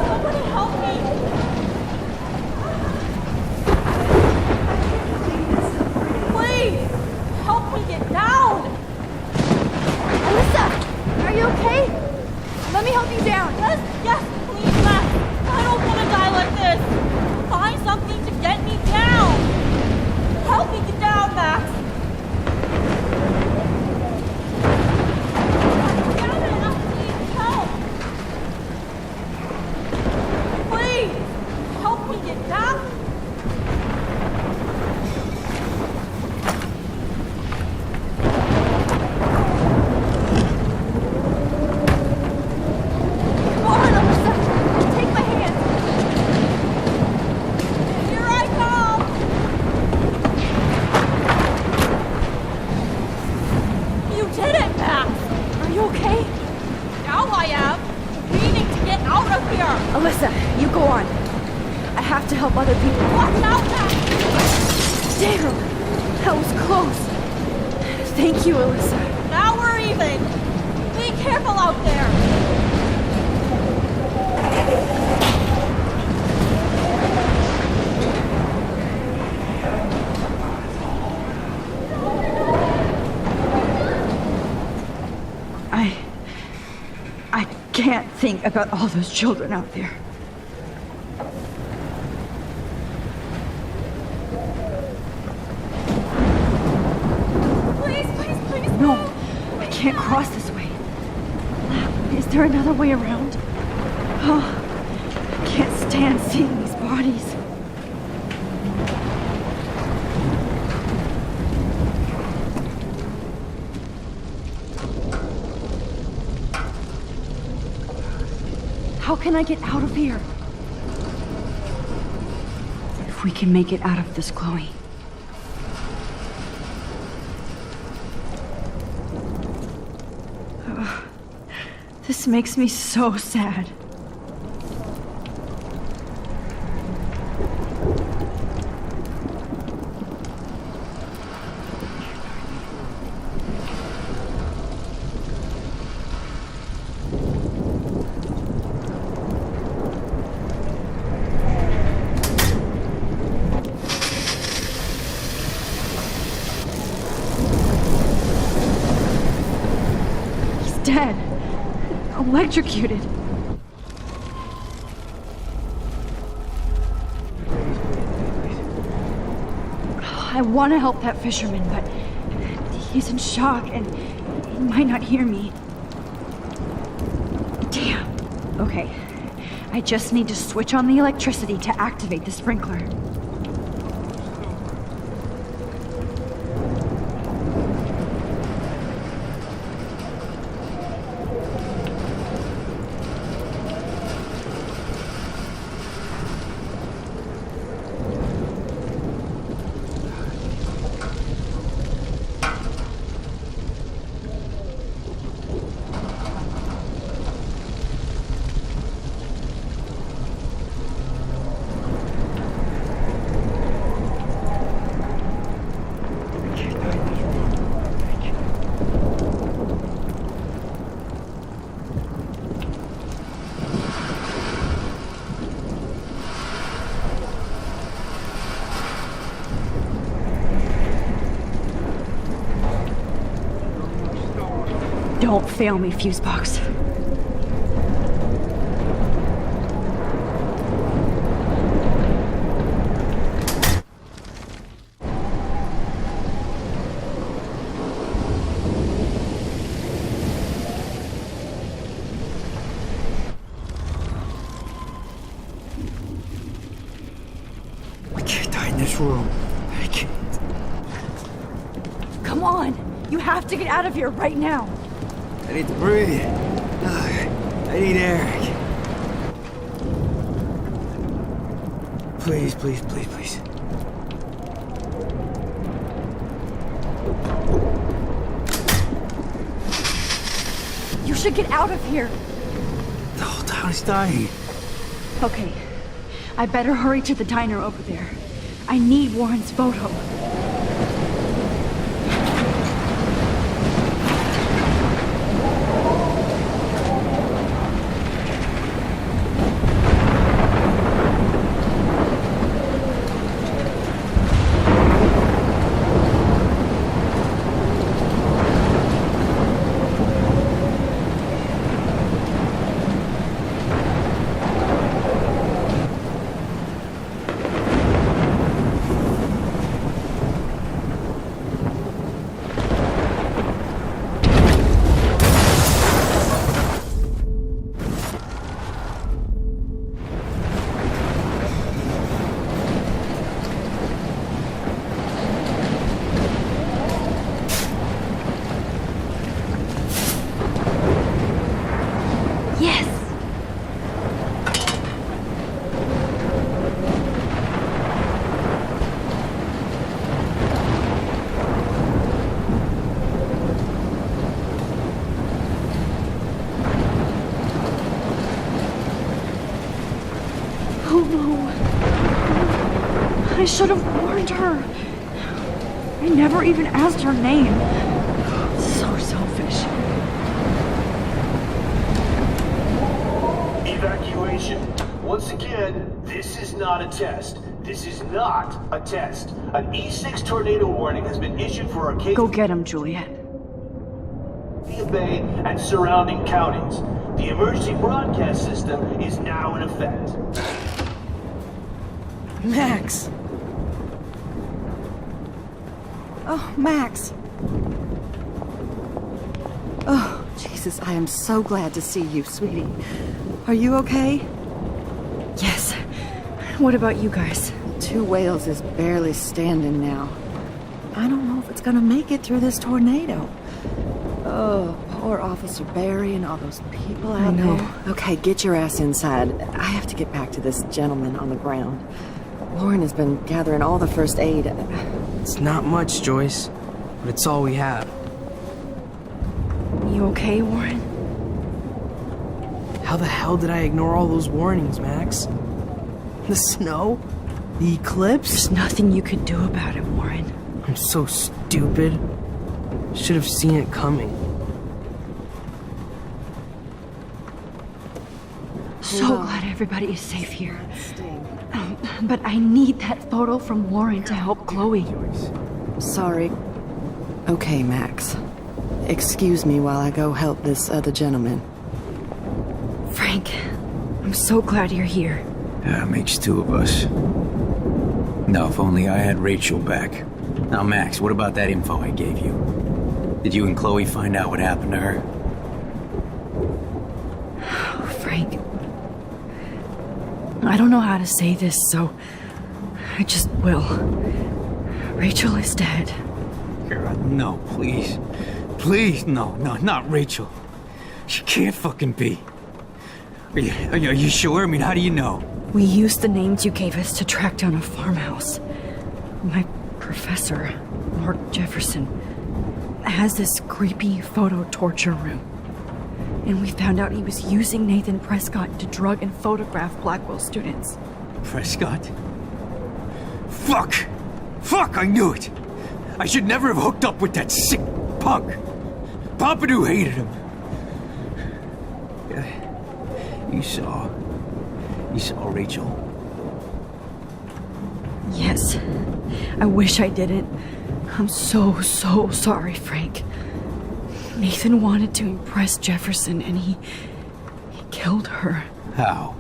Somebody help me! Please! Help me get down! Alyssa! Are you okay? Let me help you down. Yes, please, Max! I don't want to die like this! Find something to get me down! Help me get down, Max! Alyssa, you go on. I have to help other people. Watch out, Max! Damn! That was close. Thank you, Alyssa. Now we're even. Be careful out there. I can't think about all those children out there. Please. No, I can't cross this way. Is there another way around? Oh, I can't stand seeing these bodies. How can I get out of here? If we can make it out of this, Chloe. This makes me so sad. Dead. Electrocuted. I want to help that fisherman, but he's in shock and he might not hear me. Damn. Okay. I just need to switch on the electricity to activate the sprinkler. Don't fail me, Fusebox. I can't die in this room. I can't. Come on! You have to get out of here right now! I need to breathe. I need air. Please, please, please, please. You should get out of here! The whole town is dying. Okay. I better hurry to the diner over there. I need Warren's photo. I should have warned her. I never even asked her name. So selfish. Evacuation. Once again, this is not a test. This is not a test. An E6 tornado warning has been issued for Arcadia Go get him, Juliet. Bay and surrounding counties. The emergency broadcast system is now in effect. Max! Oh, Max! Oh, Jesus, I am so glad to see you, sweetie. Are you okay? Yes. What about you guys? 2 Whales is barely standing now. I don't know if it's gonna make it through this tornado. Oh, poor Officer Barry and all those people out there. Okay, get your ass inside. I have to get back to this gentleman on the ground. Lauren has been gathering all the first aid. It's not much, Joyce, but it's all we have. You okay, Warren? How the hell did I ignore all those warnings, Max? The snow? The eclipse? There's nothing you could do about it, Warren. I'm so stupid. Should have seen it coming. So glad everybody is safe here. But I need that photo from Warren to help Chloe. Sorry. Okay, Max. Excuse me while I go help this other gentleman. Frank, I'm so glad you're here. Yeah, makes two of us. Now, if only I had Rachel back. Now, Max, what about that info I gave you? Did you and Chloe find out what happened to her? Oh, Frank. I don't know how to say this, so I just will. Rachel is dead. God, no, please. Please, no, not Rachel. She can't fucking be. Are you sure? I mean, how do you know? We used the names you gave us to track down a farmhouse. My professor, Mark Jefferson, has this creepy photo torture room. And we found out he was using Nathan Prescott to drug and photograph Blackwell students. Prescott? Fuck! Fuck, I knew it! I should never have hooked up with that sick punk! Pompidou hated him! You saw Rachel? Yes. I wish I didn't. I'm so sorry, Frank. Nathan wanted to impress Jefferson, and he killed her. How?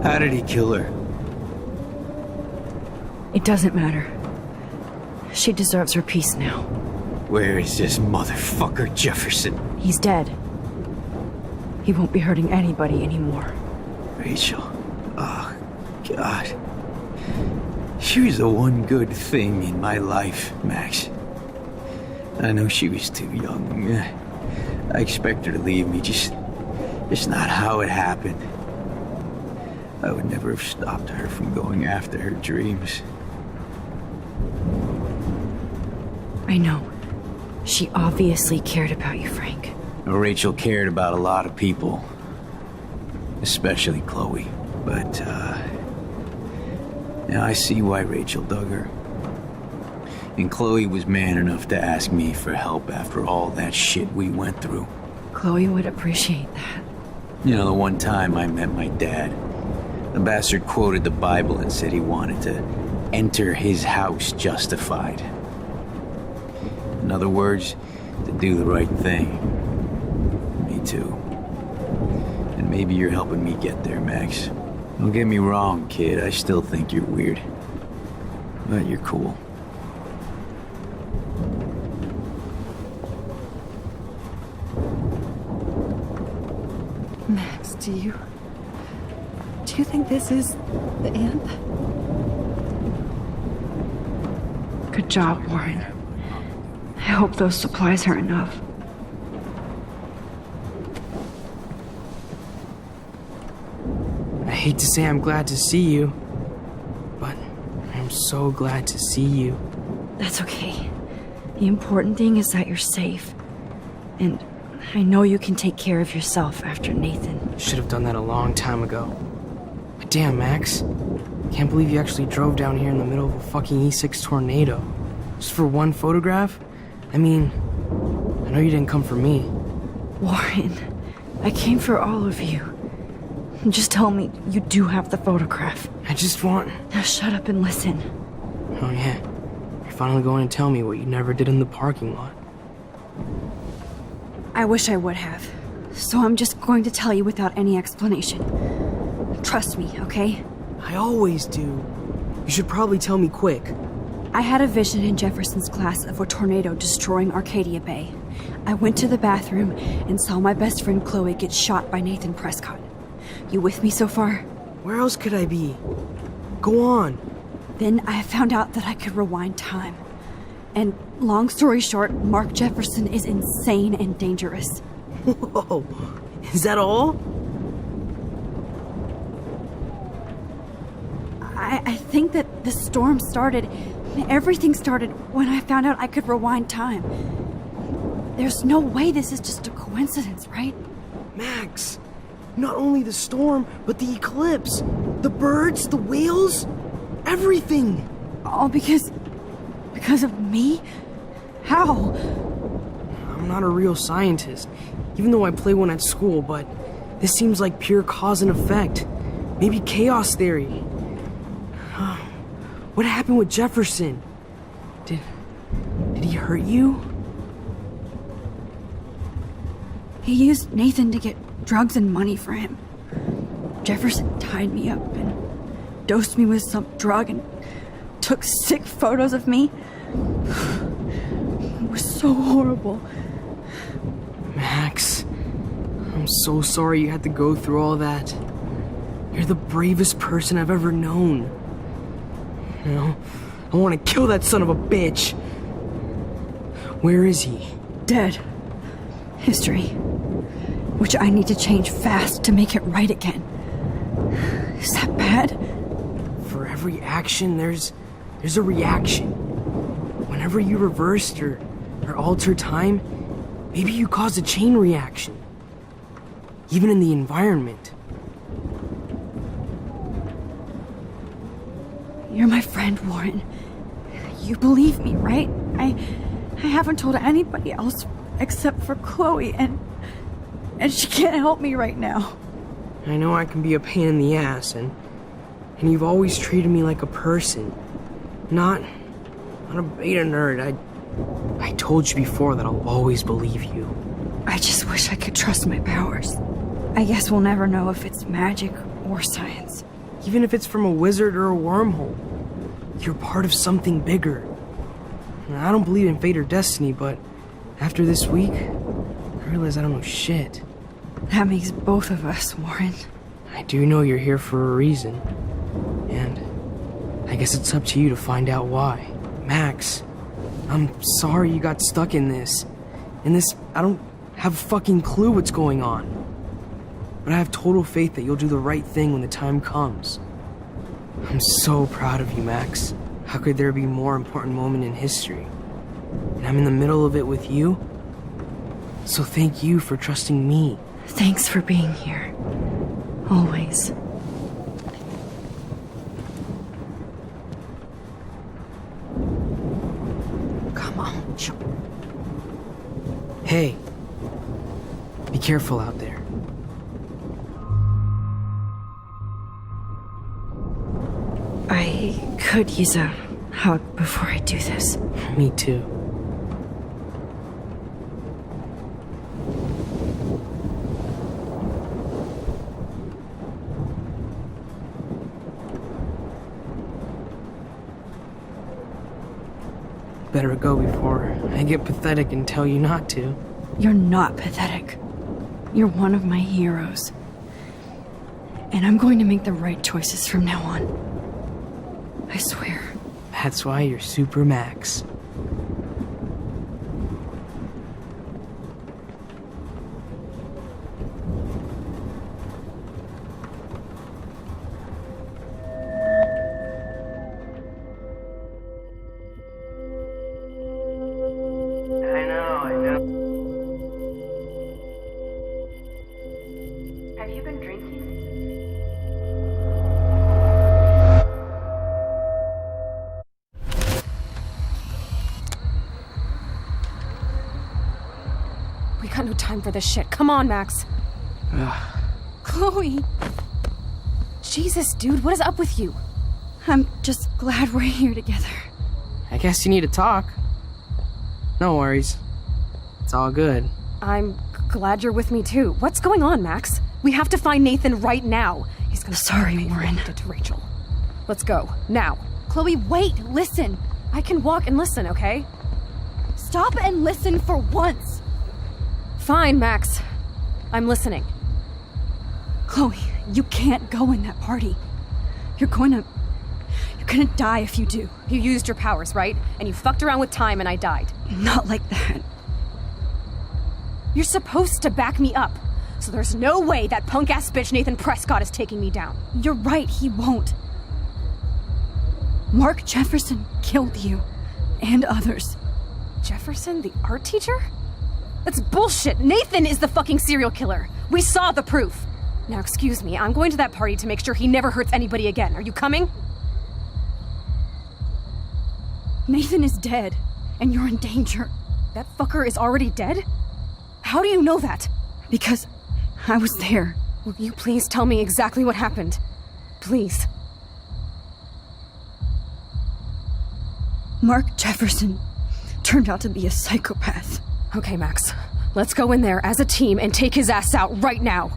How did he kill her? It doesn't matter. She deserves her peace now. Where is this motherfucker Jefferson? He's dead. He won't be hurting anybody anymore. Rachel. Oh, God. She was the one good thing in my life, Max. I know she was too young. I expect her to leave me, just not how it happened. I would never have stopped her from going after her dreams. I know. She obviously cared about you, Frank. Rachel cared about a lot of people. Especially Chloe. But, now I see why Rachel dug her. And Chloe was man enough to ask me for help after all that shit we went through. Chloe would appreciate that. You know, the one time I met my dad, the bastard quoted the Bible and said he wanted to enter his house justified. In other words, to do the right thing. Me too. And maybe you're helping me get there, Max. Don't get me wrong, kid. I still think you're weird. But you're cool. Max, do you think this is the end? Good job, Warren. I hope those supplies are enough. I hate to say I'm glad to see you, but I'm so glad to see you. That's okay. The important thing is that you're safe. And I know you can take care of yourself after Nathan. Should have done that a long time ago. But damn, Max. Can't believe you actually drove down here in the middle of a fucking E6 tornado. Just for one photograph? I mean, I know you didn't come for me. Warren, I came for all of you. Just tell me you do have the photograph. I just want... Now shut up and listen. Oh yeah. You're finally going to tell me what you never did in the parking lot. I wish I would have. So I'm just going to tell you without any explanation. Trust me, okay? I always do. You should probably tell me quick. I had a vision in Jefferson's class of a tornado destroying Arcadia Bay. I went to the bathroom and saw my best friend Chloe get shot by Nathan Prescott. You with me so far? Where else could I be? Go on. Then I found out that I could rewind time. And long story short, Mark Jefferson is insane and dangerous. Whoa, is that all? I think that the storm started, everything started when I found out I could rewind time. There's no way this is just a coincidence, right? Max, not only the storm, but the eclipse, the birds, the whales, everything. All because of me? How? I'm not a real scientist, even though I play one at school, but this seems like pure cause and effect. Maybe chaos theory. What happened with Jefferson? Did he hurt you? He used Nathan to get drugs and money for him. Jefferson tied me up and dosed me with some drug and took sick photos of me. It was so horrible. Max, I'm so sorry you had to go through all that. You're the bravest person I've ever known. You know, I want to kill that son of a bitch. Where is he? Dead. History. Which I need to change fast to make it right again. Is that bad? For every action, there's a reaction. Whenever you reversed or alter time, maybe you caused a chain reaction. Even in the environment. You're my friend, Warren. You believe me, right? I haven't told anybody else except for Chloe, and she can't help me right now. I know I can be a pain in the ass, and you've always treated me like a person. Not a beta nerd. I told you before that I'll always believe you. I just wish I could trust my powers. I guess we'll never know if it's magic or science. Even if it's from a wizard or a wormhole, you're part of something bigger. I don't believe in fate or destiny, but after this week, I realize I don't know shit. That makes both of us, Warren. I do know you're here for a reason. And I guess it's up to you to find out why. Max, I'm sorry you got stuck in this. I don't have a fucking clue what's going on. But I have total faith that you'll do the right thing when the time comes. I'm so proud of you, Max. How could there be a more important moment in history? And I'm in the middle of it with you. So thank you for trusting me. Thanks for being here. Always. Come on. Hey, be careful out there. I could use a hug before I do this. Me too. Better go before I get pathetic and tell you not to. You're not pathetic. You're one of my heroes. And I'm going to make the right choices from now on. I swear. That's why you're Super Max. I know. Have you been drinking? We got no time for this shit. Come on, Max. Chloe. Jesus, dude, what is up with you? I'm just glad we're here together. I guess you need to talk. No worries. It's all good. I'm glad you're with me too. What's going on, Max? We have to find Nathan right now. He's gonna Sorry, Warren. It to Rachel. Let's go now. Chloe, wait. Listen. I can walk and listen, okay? Stop and listen for once. Fine, Max. I'm listening. Chloe, you can't go in that party. You're gonna die if you do. You used your powers, right? And you fucked around with time and I died. Not like that. You're supposed to back me up. So there's no way that punk-ass bitch Nathan Prescott is taking me down. You're right, he won't. Mark Jefferson killed you. And others. Jefferson, the art teacher? That's bullshit. Nathan is the fucking serial killer. We saw the proof. Now, excuse me, I'm going to that party to make sure he never hurts anybody again. Are you coming? Nathan is dead, and you're in danger. That fucker is already dead? How do you know that? Because I was there. Will you please tell me exactly what happened? Please. Mark Jefferson turned out to be a psychopath. Okay, Max. Let's go in there as a team and take his ass out right now.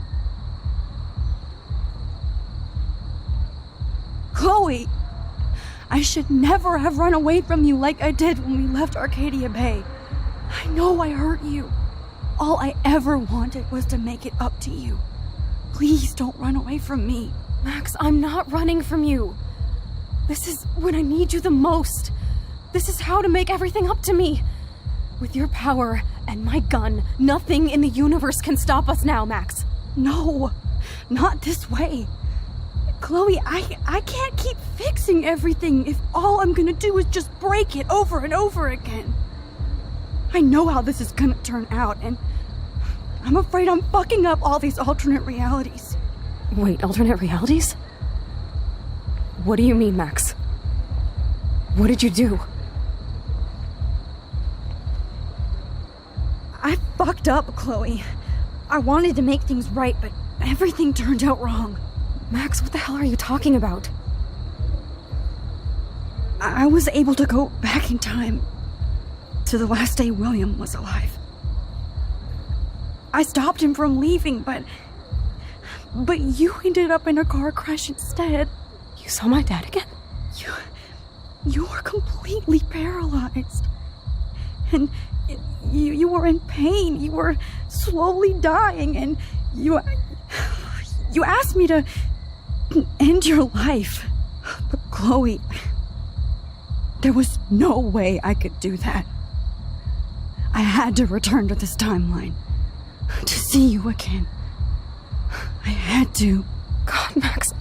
Chloe! I should never have run away from you like I did when we left Arcadia Bay. I know I hurt you. All I ever wanted was to make it up to you. Please don't run away from me. Max, I'm not running from you. This is when I need you the most. This is how to make everything up to me. With your power and my gun, nothing in the universe can stop us now, Max. No, not this way. Chloe, I can't keep fixing everything if all I'm gonna do is just break it over and over again. I know how this is gonna turn out, and I'm afraid I'm fucking up all these alternate realities. Wait, alternate realities? What do you mean, Max? What did you do? I fucked up, Chloe. I wanted to make things right, but everything turned out wrong. Max, what the hell are you talking about? I was able to go back in time to the last day William was alive. I stopped him from leaving, but you ended up in a car crash instead. You saw my dad again? You were completely paralyzed. And you were in pain. You were slowly dying, and you asked me to end your life. But Chloe, there was no way I could do that. I had to return to this timeline to see you again. I had to. God, Max.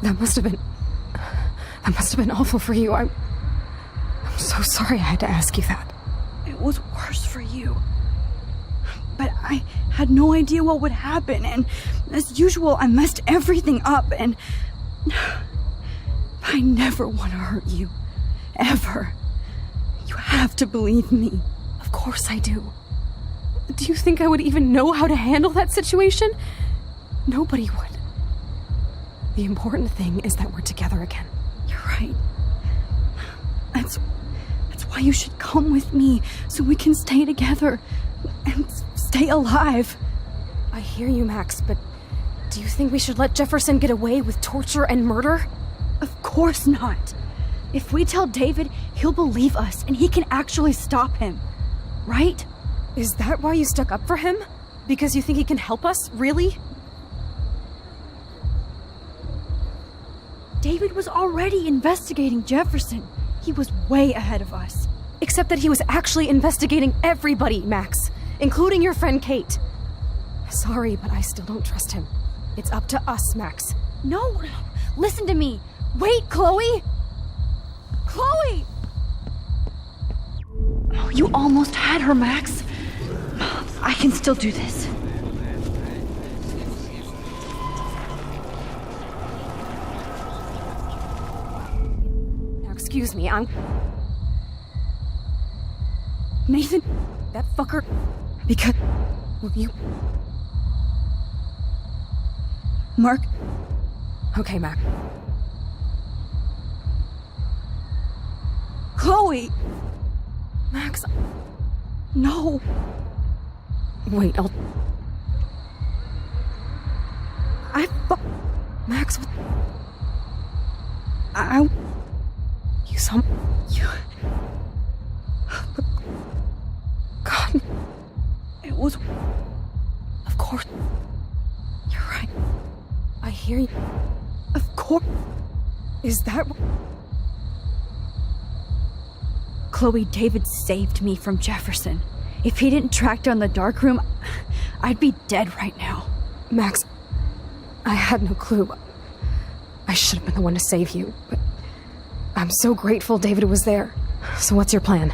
That must have been awful for you. I'm so sorry I had to ask you that. It was worse for you. But I had no idea what would happen, and as usual, I messed everything up, and I never want to hurt you. Ever. You have to believe me. Of course I do. Do you think I would even know how to handle that situation? Nobody would. The important thing is that we're together again. You're right. That's why you should come with me, so we can stay together and stay alive. I hear you, Max, but do you think we should let Jefferson get away with torture and murder? Of course not. If we tell David, he'll believe us and he can actually stop him. Right? Is that why you stuck up for him? Because you think he can help us? Really? David was already investigating Jefferson. He was way ahead of us. Except that he was actually investigating everybody, Max, including your friend Kate. Sorry, but I still don't trust him. It's up to us, Max. No, listen to me. Wait, Chloe! Chloe! Oh, you almost had her, Max. I can still do this. Now, excuse me, I'm... Nathan, that fucker... Because... Will you... Mark... Okay, Mac. Chloe! Max... No. Wait, I'll... Max, what... You saw... You... God... It was... Of course... You're right. I hear you. Of course... Is that... Chloe, David saved me from Jefferson. If he didn't track down the dark room, I'd be dead right now. Max, I had no clue. I should have been the one to save you, but I'm so grateful David was there. So what's your plan?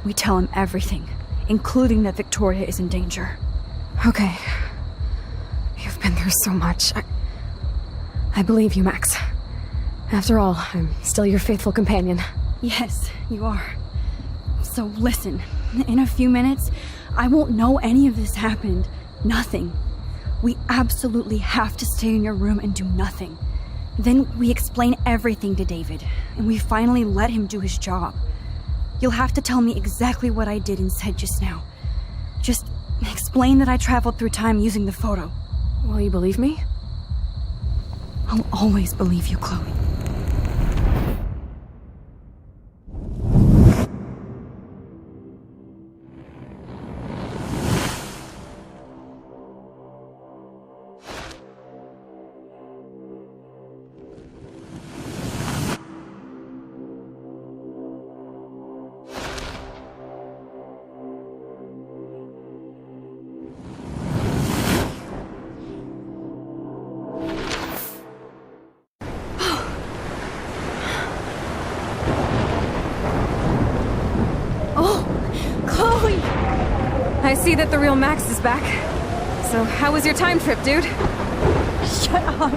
We tell him everything, including that Victoria is in danger. Okay. You've been through so much. I believe you, Max. After all, I'm still your faithful companion. Yes, you are. So listen, in a few minutes, I won't know any of this happened. Nothing. We absolutely have to stay in your room and do nothing. Then we explain everything to David, and we finally let him do his job. You'll have to tell me exactly what I did and said just now. Just explain that I traveled through time using the photo. Will you believe me? I'll always believe you, Chloe. I see that the real Max is back. So, how was your time trip, dude? Shut up.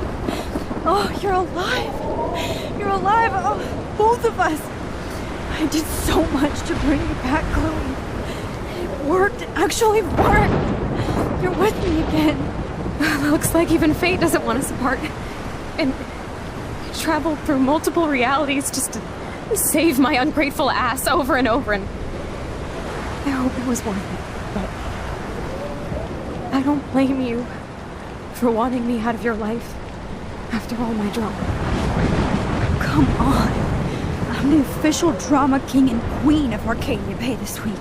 Oh, you're alive. You're alive. Oh, both of us. I did so much to bring you back, Chloe. It worked. It actually worked. You're with me again. Looks like even fate doesn't want us apart. And I traveled through multiple realities just to save my ungrateful ass over and over, and I hope it was worth it. But I don't blame you for wanting me out of your life after all my drama. Come on. I'm the official drama king and queen of Arcadia Bay this week.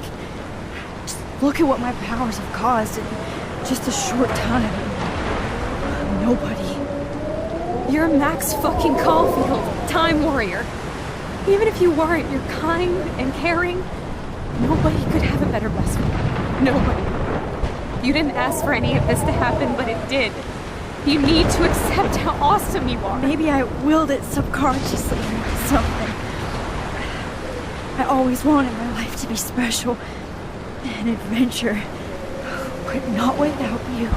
Just look at what my powers have caused in just a short time. Nobody. You're Max fucking Caulfield, Time Warrior. Even if you weren't, you're kind and caring. Nobody could have a better best friend. Nobody. You didn't ask for any of this to happen, but it did. You need to accept how awesome you are. Maybe I willed it subconsciously or something. I always wanted my life to be special. An adventure. But not without you.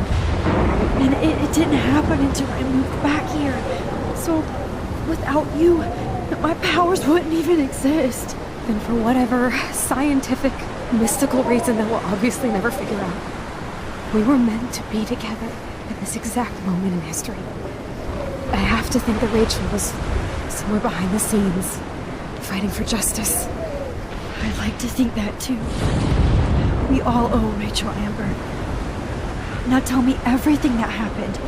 And it didn't happen until I moved back here. So, without you, my powers wouldn't even exist. And for whatever scientific, mystical reason that we'll obviously never figure out, we were meant to be together at this exact moment in history. I have to think that Rachel was somewhere behind the scenes, fighting for justice. I'd like to think that too. We all owe Rachel Amber. Now tell me everything that happened.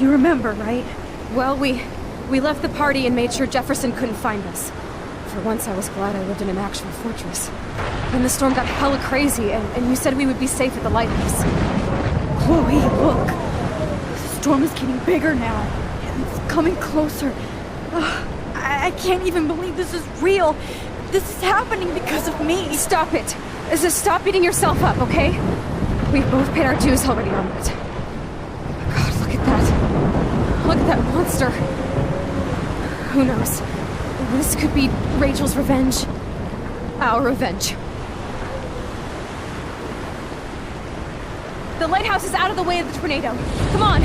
You remember, right? Well, we left the party and made sure Jefferson couldn't find us. For once, I was glad I lived in an actual fortress. Then the storm got hella crazy, and you said we would be safe at the lighthouse. Chloe, look! The storm is getting bigger now. It's coming closer. I can't even believe this is real. This is happening because of me. Stop it! Stop beating yourself up, okay? We've both paid our dues already on that. God, look at that. Look at that monster. Who knows? This could be Rachel's revenge. Our revenge. The lighthouse is out of the way of the tornado. Come on!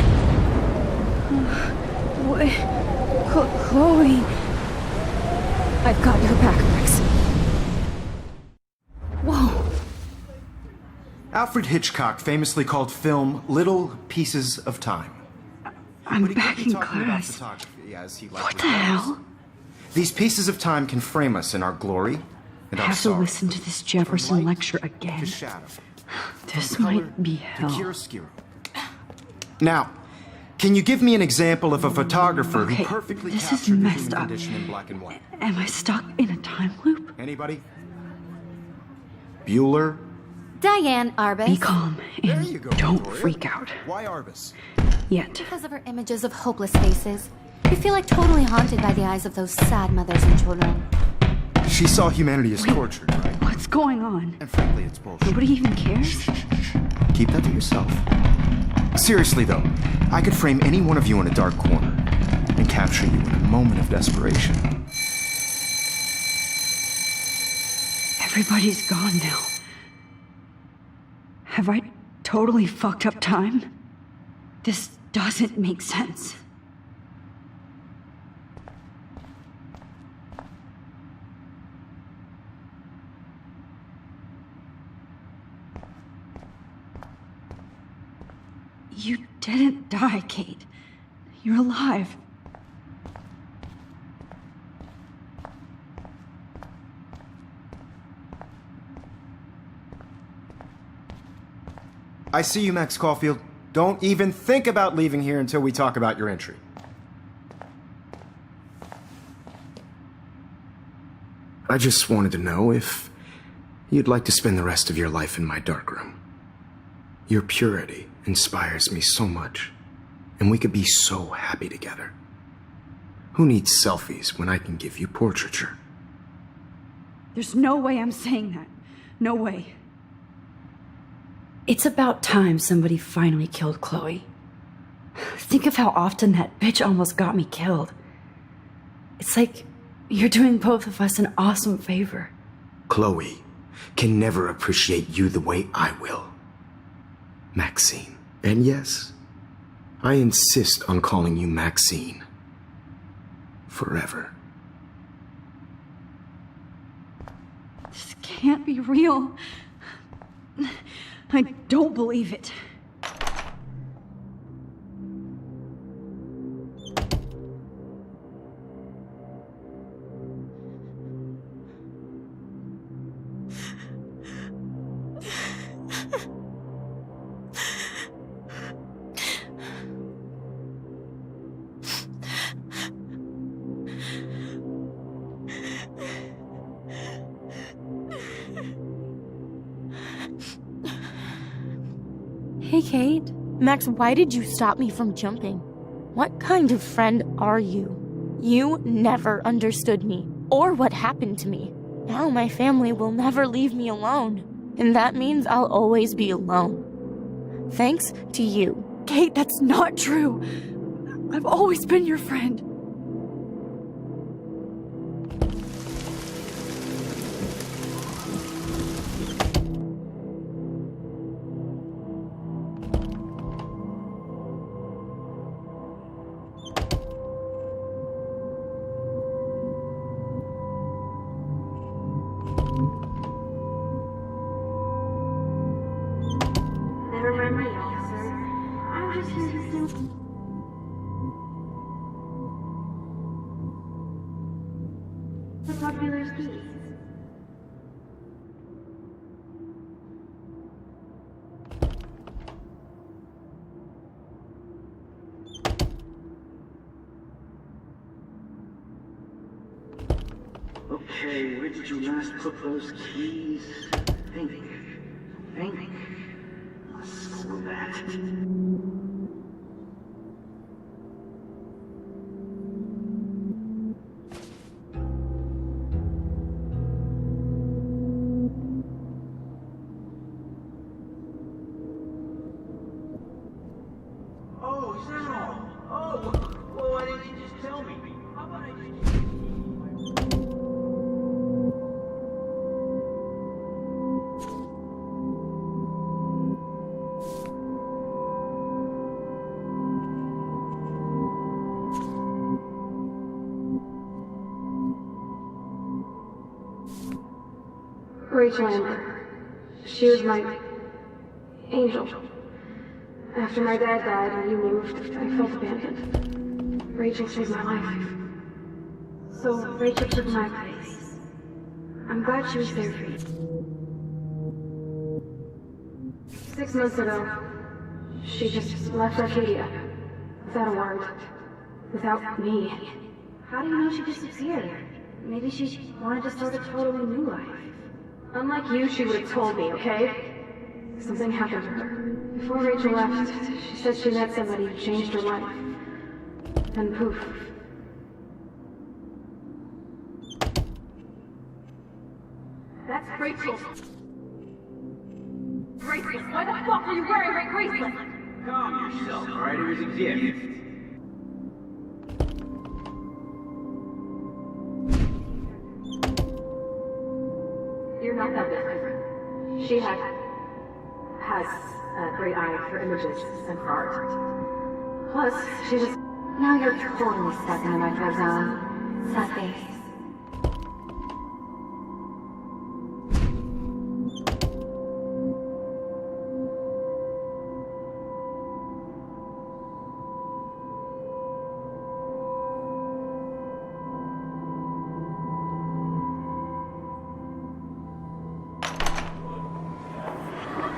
Chloe... I've got your back, Max. Whoa. Alfred Hitchcock famously called film little pieces of time. I'm back in class. What the hell? These pieces of time can frame us in our glory and our I have to sorrow. listen to this Jefferson lecture again. This might be hell. Now, can you give me an example of a photographer Okay, who perfectly this is captured the messed human up. condition in black and white? Am I stuck in a time loop? Anybody? Bueller? Diane Arbus. Be calm and don't freak out. Why Arbus? Yet. Because of her images of hopeless faces. You feel like totally haunted by the eyes of those sad mothers and children. She saw humanity as tortured, right? What's going on? And frankly, it's bullshit. Nobody even cares? Keep that to yourself. Seriously, though, I could frame any one of you in a dark corner and capture you in a moment of desperation. Everybody's gone now. Have I totally fucked up time? This doesn't make sense. You didn't die, Kate. You're alive. I see you, Max Caulfield. Don't even think about leaving here until we talk about your entry. I just wanted to know if you'd like to spend the rest of your life in my darkroom. Your purity inspires me so much, and we could be so happy together. Who needs selfies when I can give you portraiture? There's no way I'm saying that. No way. It's about time somebody finally killed Chloe. Think of how often that bitch almost got me killed. It's like you're doing both of us an awesome favor. Chloe can never appreciate you the way I will. Maxine. And yes, I insist on calling you Maxine. Forever. This can't be real. I don't believe it. Hey, Kate. Max, why did you stop me from jumping? What kind of friend are you? You never understood me, or what happened to me. Now my family will never leave me alone, and that means I'll always be alone. Thanks to you. Kate, that's not true. I've always been your friend. Okay, where did you last put those keys? Think. Screw that. Oh, is that all? Oh, well, why didn't you just tell me? How about I just... Rachel Amber. She was my angel. After my dad died and you moved, I felt abandoned. Rachel saved my life. So Rachel took my place. I'm glad she was there for you. 6 months ago, she just left Arcadia. Without a word. Without me. How do you know she disappeared? Maybe she wanted to start a totally new life. Unlike you, she would have told me, okay? Something happened to her. Before Rachel left, she said she met somebody who changed her life. And poof. That's Rachel. Rachel, why the fuck are you wearing my bracelet? Calm yourself, alright? It was a gift. You're not that different. She has a great eye for images and for art. Plus, she just... Now you're totally stuck in the nitro zone. Sad face.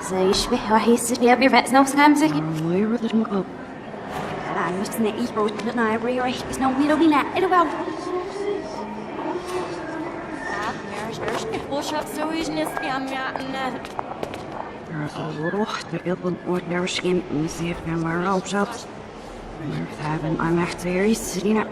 زي يشبه راح يستني بيرفع نفس خمسة ما يرد مقاب أنا مستني يروح لنا يبري راح يسنو ميلو بينا إلو باو روح تقبل ودرشين نسيف كما روشت مرتابن أنا احتيري سرينا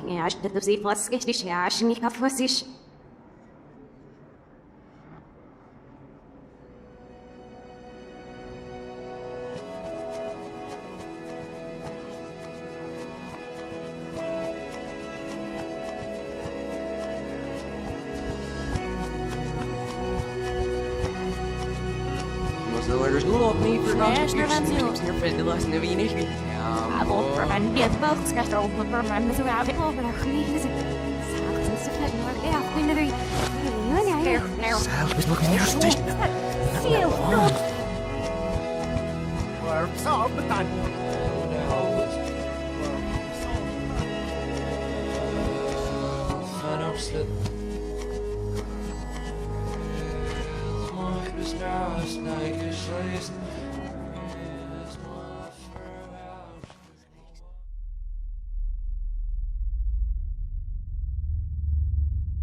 يعني عشت تبزي فاسكش ليش عشني كفاسيش There's no need for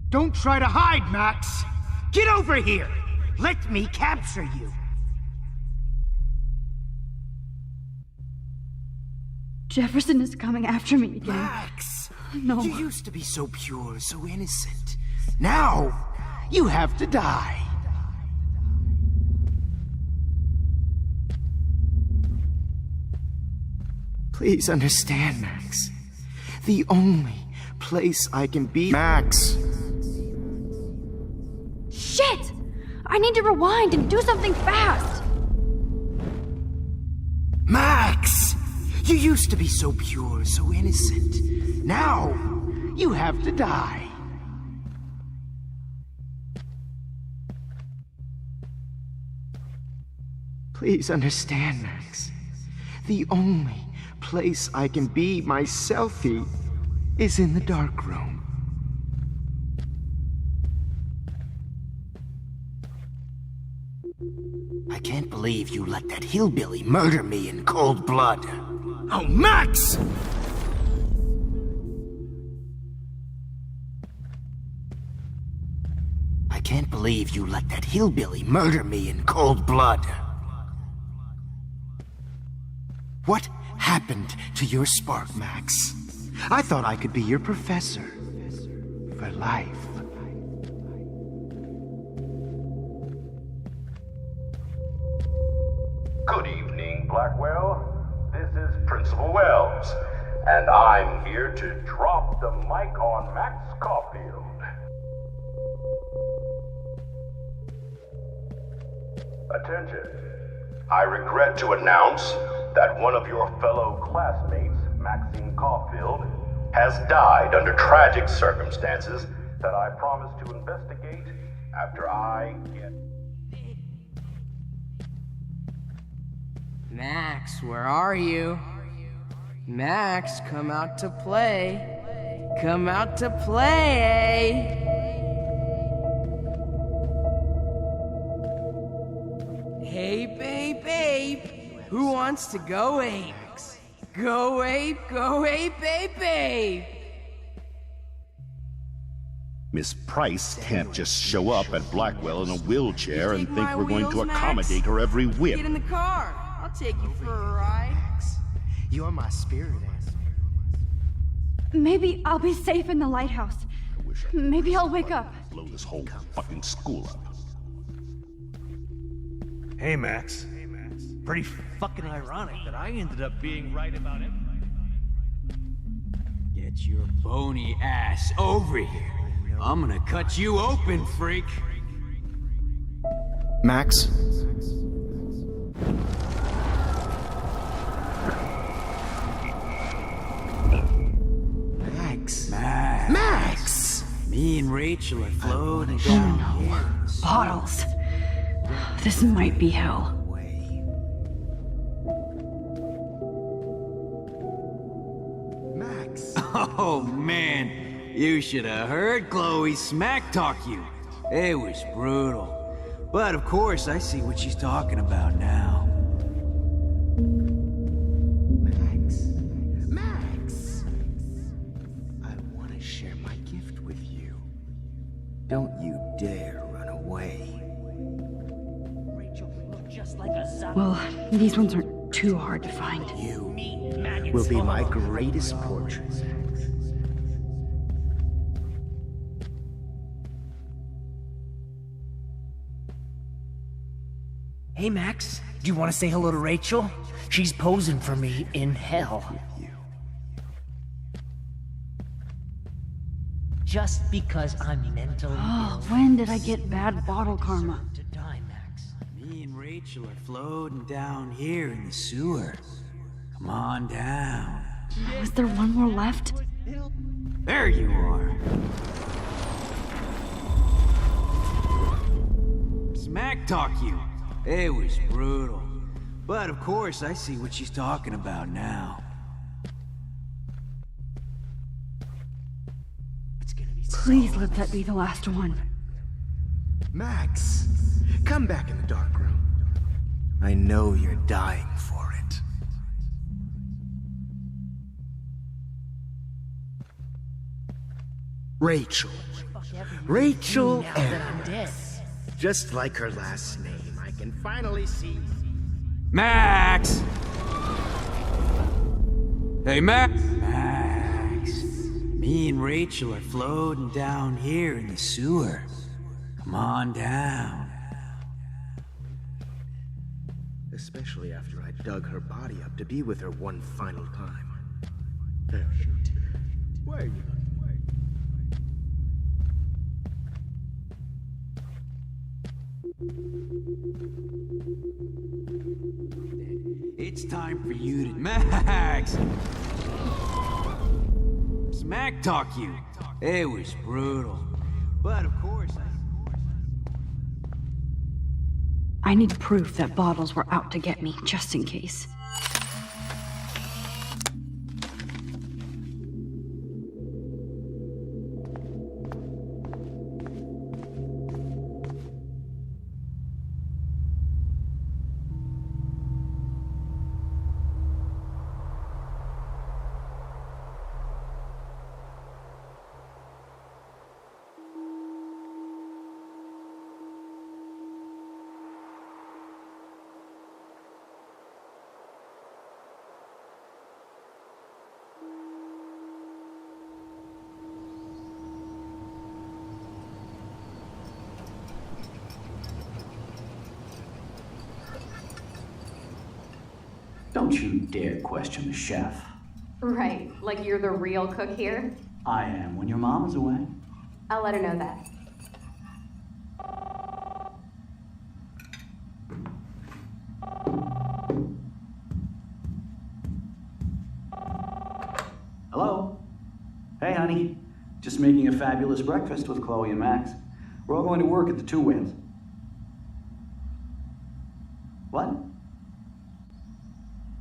Don't try to hide, Max! Get over here! Let me capture you! Jefferson is coming after me again. Max! No. You used to be so pure, so innocent. Now, you have to die. Please understand, Max. The only place I can be... Max! Shit! I need to rewind and do something fast! Max! You used to be so pure, so innocent. Now, you have to die. Please understand, Max. The only place I can be myselfie is in the dark room. I can't believe you let that hillbilly murder me in cold blood. Oh, Max! I can't believe you let that hillbilly murder me in cold blood. What happened to your spark, Max? I thought I could be your professor. For life. Good evening, Blackwell. This is Principal Wells, and I'm here to drop the mic on Max Caulfield. Attention. I regret to announce that one of your fellow classmates, Maxine Caulfield, has died under tragic circumstances that I promise to investigate after I get... Max, where are you? Max, come out to play. Come out to play, Hey, babe. Who wants to go ape? Go ape, babe. Miss Price can't just show up at Blackwell in a wheelchair and think we're going to accommodate her every whim. Get in the car. I'll take you for a ride. You're my spirit animal. Maybe I'll be safe in the lighthouse. Maybe I'll wake up. Blow this whole fucking school up. Hey, Max. Pretty fucking ironic that I ended up being right about everything. Get your bony ass over here. I'm gonna cut you open, freak. Max? Max! Me and Rachel are floating down here. Bottles. This might be hell. Max! Oh man, you should have heard Chloe smack talk you. It was brutal. But of course, I see what she's talking about now. Max! I want to share my gift with you. Don't you dare run away. Well, these ones aren't too hard to find. You will be my greatest portrait. Hey, Max, do you want to say hello to Rachel? She's posing for me in hell. Just because I'm mentally Oh, ill. when did I get bad bottle karma? Me and Rachel are floating down here in the sewer. Come on down. Was there one more left? There you are. Smack talk you. It was brutal. But of course, I see what she's talking about now. Please let that be the last one. Max, come back in the dark room. I know you're dying for it. Rachel. Rachel Now that I'm dead. Evans. Just like her last name, I can finally see. Max! Hey, Max! Max. Me and Rachel are floating down here in the sewer. Come on down. Especially after I dug her body up to be with her one final time. Oh, shoot. Why are you looking? It's time for you to... Max! Smack talk you. It was brutal. But of course, I need proof that bottles were out to get me, just in case. Don't you dare question the chef. Right, like you're the real cook here? I am when your mom is away. I'll let her know that. Hello? Hey, honey. Just making a fabulous breakfast with Chloe and Max. We're all going to work at the Two Whales. What?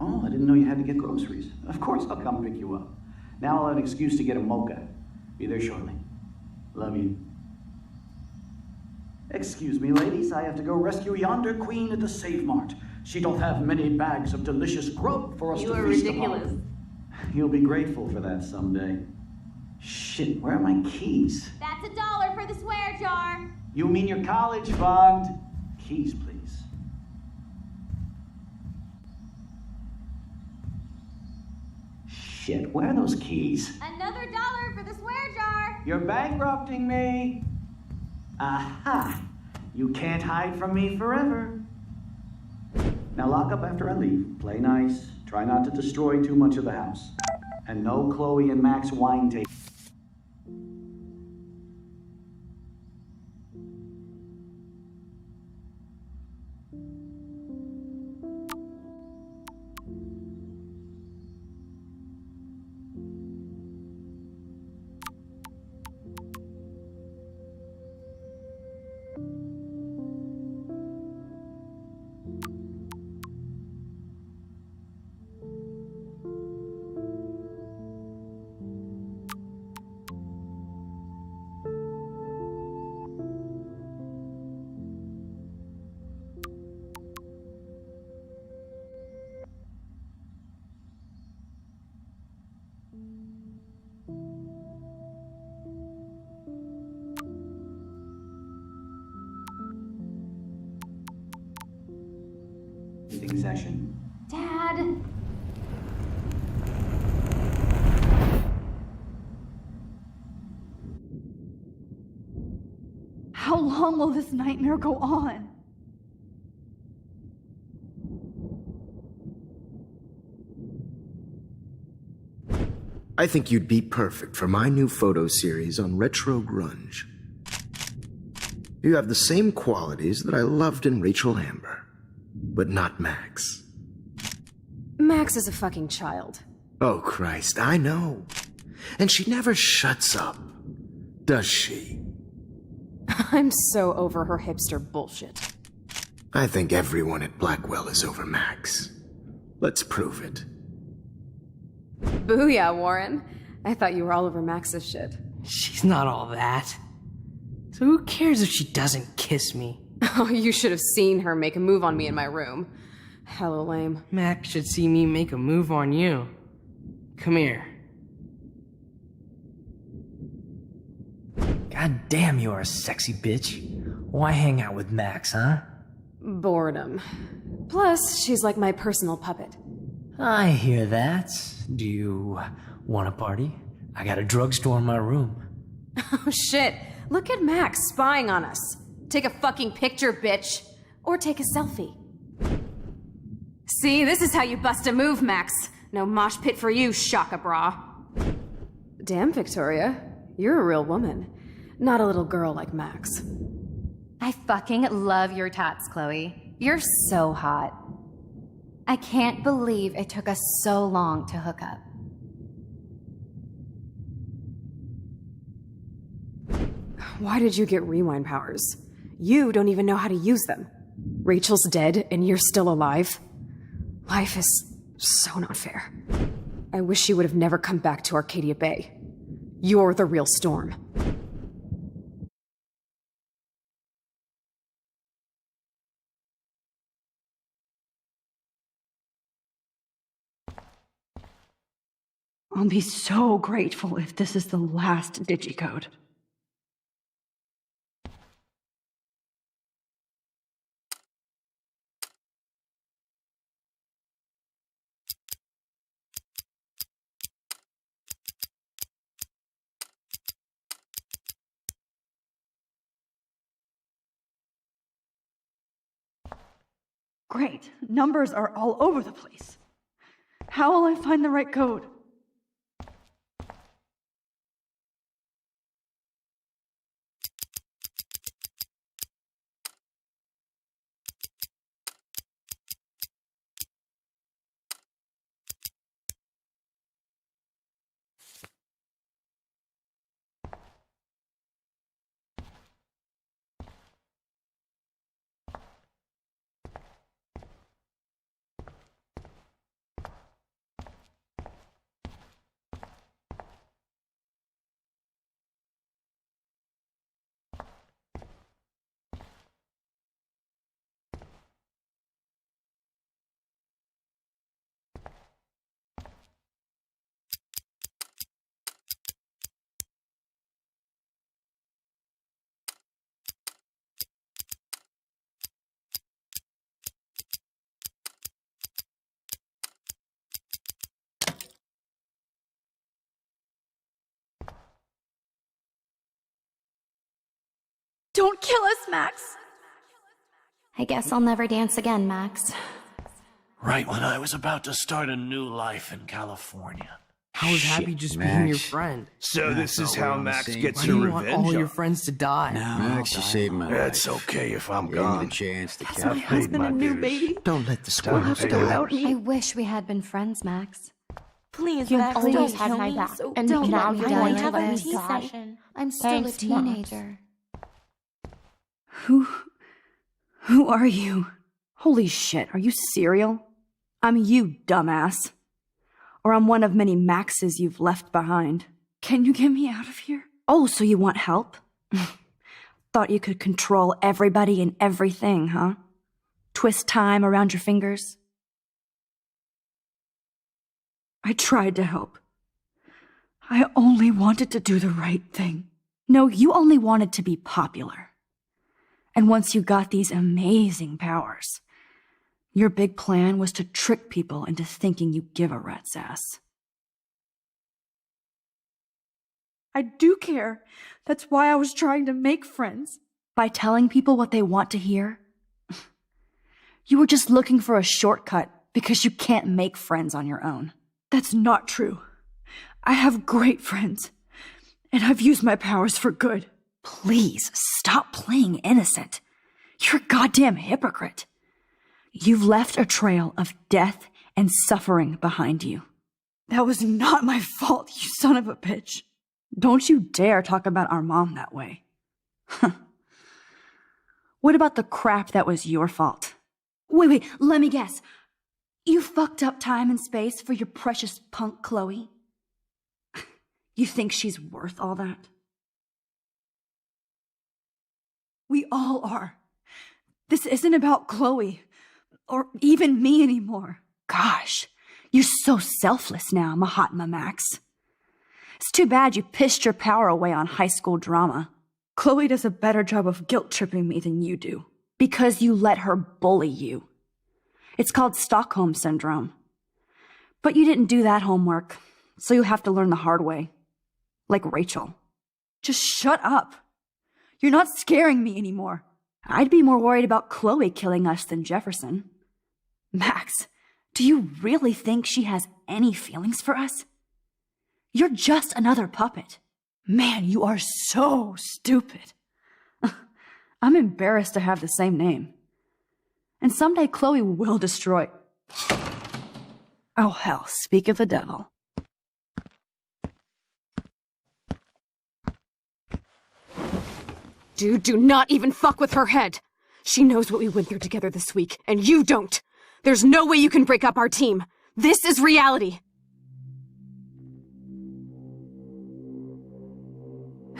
Oh, I didn't know you had to get groceries. Of course I'll come pick you up. Now I'll have an excuse to get a mocha. Be there shortly. Love you. Excuse me, ladies. I have to go rescue yonder queen at the Save Mart. She doth have many bags of delicious grub for us to feast upon. You'll be grateful for that someday. Shit, where are my keys? That's $1 for the swear jar. You mean your college fund? Keys, please. Shit, where are those keys? Another $1 for the swear jar. You're bankrupting me. Aha! You can't hide from me forever. Now lock up after I leave. Play nice. Try not to destroy too much of the house. And no Chloe and Max wine tape. Session. Dad! How long will this nightmare go on? I think you'd be perfect for my new photo series on retro grunge. You have the same qualities that I loved in Rachel Amber, but not Max. Max is a fucking child. Oh, Christ, I know. And she never shuts up, does she? I'm so over her hipster bullshit. I think everyone at Blackwell is over Max. Let's prove it. Booyah, Warren. I thought you were all over Max's shit. She's not all that. So who cares if she doesn't kiss me? Oh, you should have seen her make a move on me in my room. Hella lame. Max should see me make a move on you. Come here. God damn, you're a sexy bitch. Why hang out with Max, huh? Boredom. Plus, she's like my personal puppet. I hear that. Do you want a party? I got a drugstore in my room. Oh shit, look at Max spying on us. Take a fucking picture, bitch. Or take a selfie. See, this is how you bust a move, Max. No mosh pit for you, Shaka Bra. Damn, Victoria. You're a real woman. Not a little girl like Max. I fucking love your tats, Chloe. You're so hot. I can't believe it took us so long to hook up. Why did you get rewind powers? You don't even know how to use them. Rachel's dead and you're still alive. Life is so not fair. I wish she would have never come back to Arcadia Bay. You're the real storm. I'll be so grateful if this is the last digicode. Great. Numbers are all over the place. How will I find the right code? Don't kill us, Max! I guess I'll never dance again, Max. Right when I was about to start a new life in California. I was happy Shit, just Max. being your friend. So this is how Max gets Why her do you want revenge? all your friends to die? No, Max, you saved my life. It's okay if I'm Gave me gone. the chance to That's catch my husband and new baby. Don't let the squirrels Don't go pay out. I wish we had been friends, Max. Please, You've Max, always don't had kill my me. back, So and don't now let me you die. die Have like a this. passion. I'm still Thanks, a Mom. teenager. Who are you? Holy shit, are you serial? I'm you, dumbass. Or I'm one of many Maxes you've left behind. Can you get me out of here? Oh, so you want help? Thought you could control everybody and everything, huh? Twist time around your fingers? I tried to help. I only wanted to do the right thing. No, you only wanted to be popular. And once you got these amazing powers, your big plan was to trick people into thinking you give a rat's ass. I do care. That's why I was trying to make friends. By telling people what they want to hear? You were just looking for a shortcut because you can't make friends on your own. That's not true. I have great friends, and I've used my powers for good. Please, stop playing innocent. You're a goddamn hypocrite. You've left a trail of death and suffering behind you. That was not my fault, you son of a bitch. Don't you dare talk about our mom that way. What about the crap that was your fault? Wait, let me guess. You fucked up time and space for your precious punk Chloe? You think she's worth all that? We all are. This isn't about Chloe, or even me anymore. Gosh, you're so selfless now, Mahatma Max. It's too bad you pissed your power away on high school drama. Chloe does a better job of guilt-tripping me than you do. Because you let her bully you. It's called Stockholm Syndrome. But you didn't do that homework, so you'll have to learn the hard way. Like Rachel. Just shut up. You're not scaring me anymore. I'd be more worried about Chloe killing us than Jefferson. Max, do you really think she has any feelings for us? You're just another puppet. Man, you are so stupid. I'm embarrassed to have the same name. And someday Chloe will destroy... Oh hell, speak of the devil. Dude, do not even fuck with her head. She knows what we went through together this week, and you don't. There's no way you can break up our team. This is reality.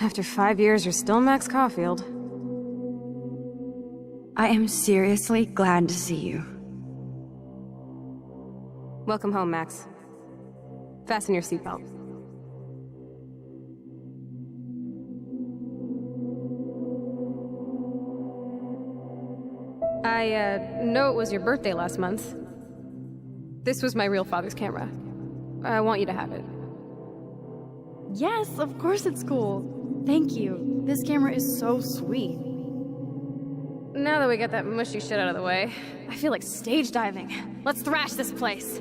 After 5 years, you're still Max Caulfield. I am seriously glad to see you. Welcome home, Max. Fasten your seatbelt. I know it was your birthday last month. This was my real father's camera. I want you to have it. Yes, of course it's cool. Thank you. This camera is so sweet. Now that we got that mushy shit out of the way, I feel like stage diving. Let's thrash this place.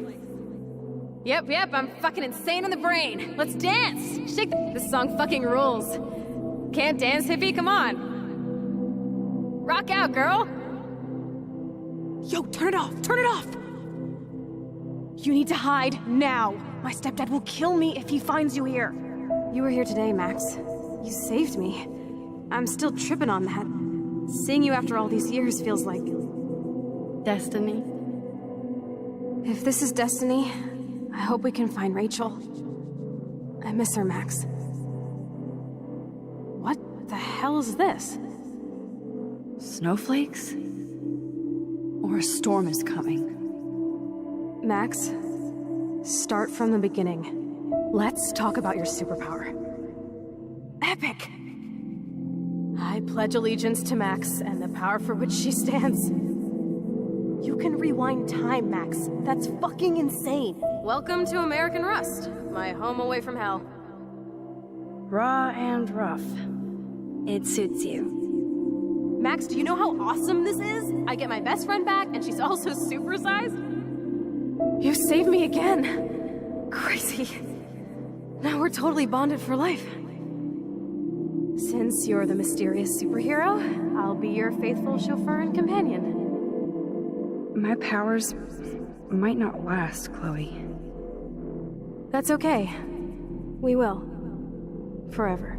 Yep, I'm fucking insane in the brain. Let's dance! Shake this song fucking rules. Can't dance, hippie? Come on. Rock out, girl! Yo, turn it off! Turn it off! You need to hide now. My stepdad will kill me if he finds you here. You were here today, Max. You saved me. I'm still tripping on that. Seeing you after all these years feels like... Destiny. If this is destiny, I hope we can find Rachel. I miss her, Max. What the hell is this? Snowflakes? Or a storm is coming? Max, start from the beginning. Let's talk about your superpower. Epic! I pledge allegiance to Max and the power for which she stands. You can rewind time, Max. That's fucking insane. Welcome to American Rust, my home away from hell. Raw and rough. It suits you. Max, do you know how awesome this is? I get my best friend back, and she's also supersized. You saved me again. Crazy. Now we're totally bonded for life. Since you're the mysterious superhero, I'll be your faithful chauffeur and companion. My powers might not last, Chloe. That's okay. We will. Forever.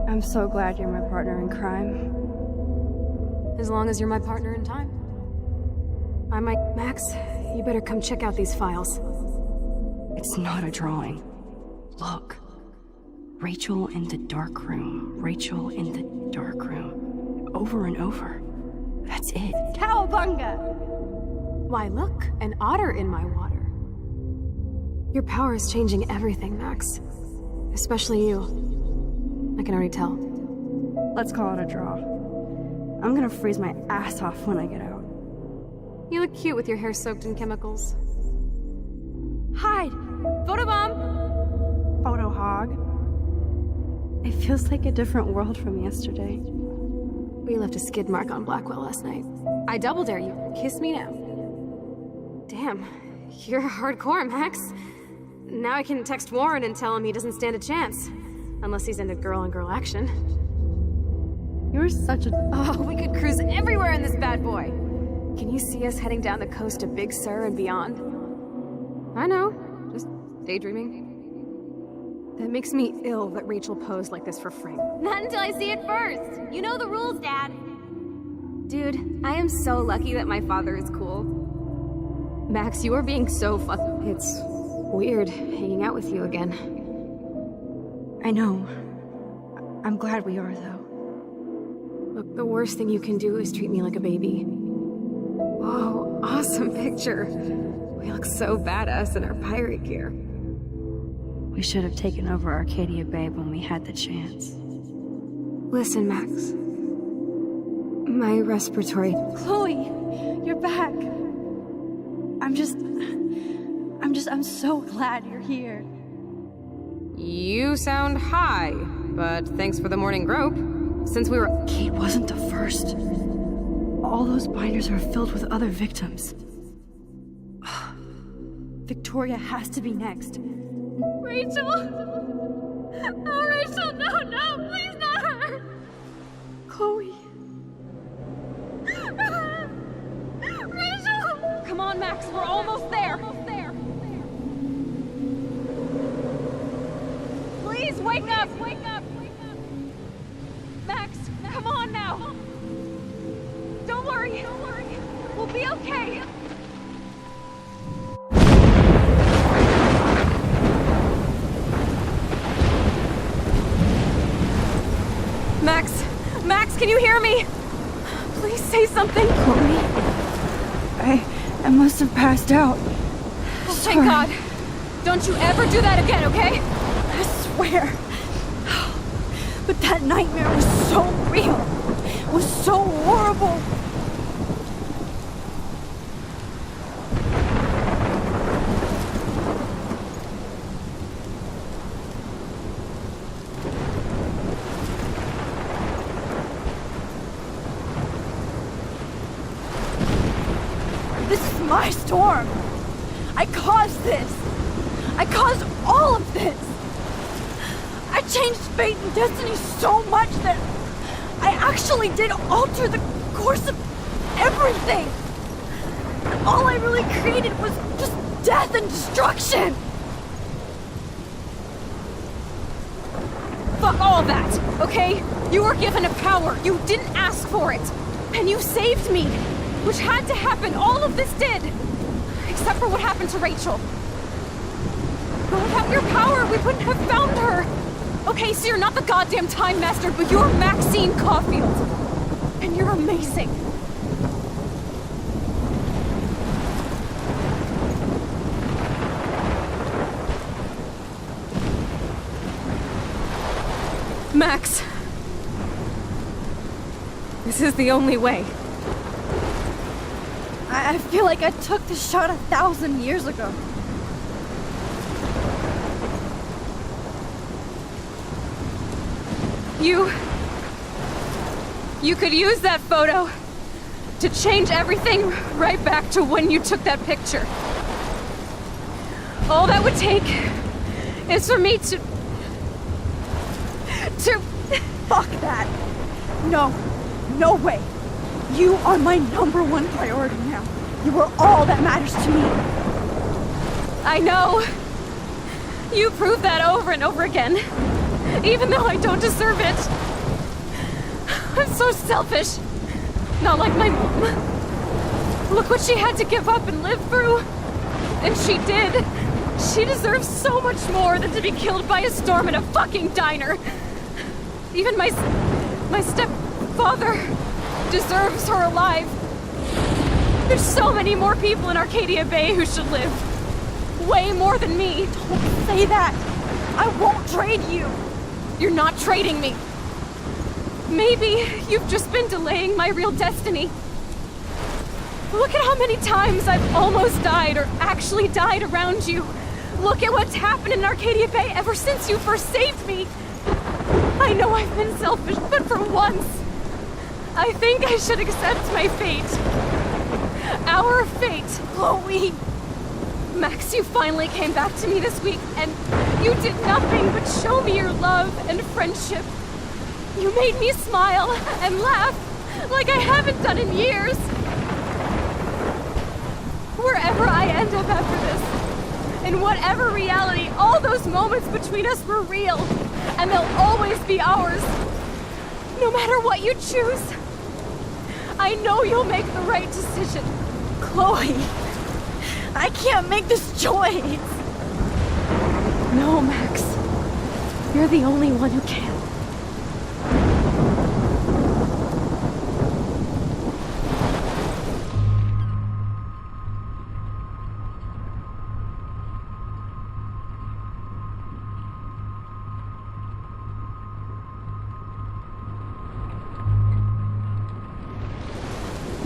I'm so glad you're my partner in crime. As long as you're my partner in time. Max, you better come check out these files. It's not a drawing. Look. Rachel in the dark room. Rachel in the dark room. Over and over. That's it. Cowabunga! Why, look, an otter in my water. Your power is changing everything, Max. Especially you. I can already tell. Let's call it a draw. I'm gonna freeze my ass off when I get out. You look cute with your hair soaked in chemicals. Hide! Photobomb! Photo hog. It feels like a different world from yesterday. We left a skid mark on Blackwell last night. I double dare you. Kiss me now. Damn, you're hardcore, Max. Now I can text Warren and tell him he doesn't stand a chance. Unless he's into girl-on-girl action. You're such a... Oh, we could cruise everywhere in this bad boy. Can you see us heading down the coast to Big Sur and beyond? I know, just daydreaming. That makes me ill that Rachel posed like this for frame. Not until I see it first. You know the rules, Dad. Dude, I am so lucky that my father is cool. Max, you are being so It's weird hanging out with you again. I know. I'm glad we are, though. Look, the worst thing you can do is treat me like a baby. Whoa, awesome picture. We look so badass in our pirate gear. We should have taken over Arcadia Bay when we had the chance. Listen, Max. My respiratory... Chloe, you're back. I'm so glad you're here. You sound high, but thanks for the morning grope. Since we were... Kate wasn't the first. All those binders are filled with other victims. Victoria has to be next. Rachel! Oh, Rachel, no, please not her! Chloe. Rachel! Come on, Max, we're almost there! Please wake up! Max, come on now! Don't worry. We'll be okay. Max, can you hear me? Please say something. Chloe, I must have passed out. Oh, thank God. Don't you ever do that again, okay? I swear. But that nightmare was so real. It was so horrible. This is my storm. I caused this. I caused all of this. I changed fate and destiny so much that I actually did alter the course of everything. All I really created was just death and destruction. Fuck all that, okay? You were given a power. You didn't ask for it. And you saved me, which had to happen. All of this did. Except for what happened to Rachel. But without your power, we wouldn't have found her. Okay, so you're not the goddamn Time Master, but you're Maxine Caulfield. And you're amazing. Max. This is the only way. I feel like I took the shot 1,000 years ago. You could use that photo to change everything right back to when you took that picture. All that would take is for me to... Fuck that! No. No way. You are my #1 priority now. You are all that matters to me. I know. You prove that over and over again. Even though I don't deserve it. I'm so selfish. Not like my mom. Look what she had to give up and live through. And she did. She deserves so much more than to be killed by a storm in a fucking diner. Even my stepfather deserves her alive. There's so many more people in Arcadia Bay who should live. Way more than me. Don't say that. I won't trade you. You're not trading me. Maybe you've just been delaying my real destiny. Look at how many times I've almost died or actually died around you. Look at what's happened in Arcadia Bay ever since you first saved me. I know I've been selfish, but for once, I think I should accept my fate. Our fate, Chloe. Max, you finally came back to me this week, and you did nothing but show me your love and friendship. You made me smile and laugh like I haven't done in years. Wherever I end up after this, in whatever reality, all those moments between us were real, and they'll always be ours. No matter what you choose, I know you'll make the right decision. Chloe, I can't make this choice. No, Max. You're the only one who can.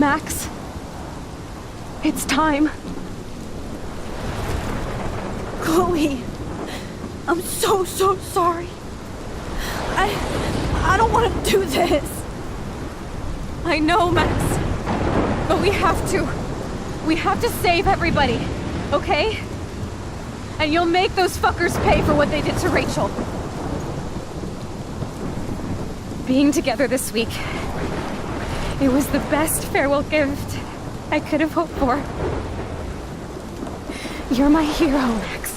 Max, it's time. Chloe, I'm so sorry. I don't want to do this. I know, Max, but we have to. We have to save everybody, okay? And you'll make those fuckers pay for what they did to Rachel. Being together this week, it was the best farewell gift I could have hoped for. You're my hero, Max.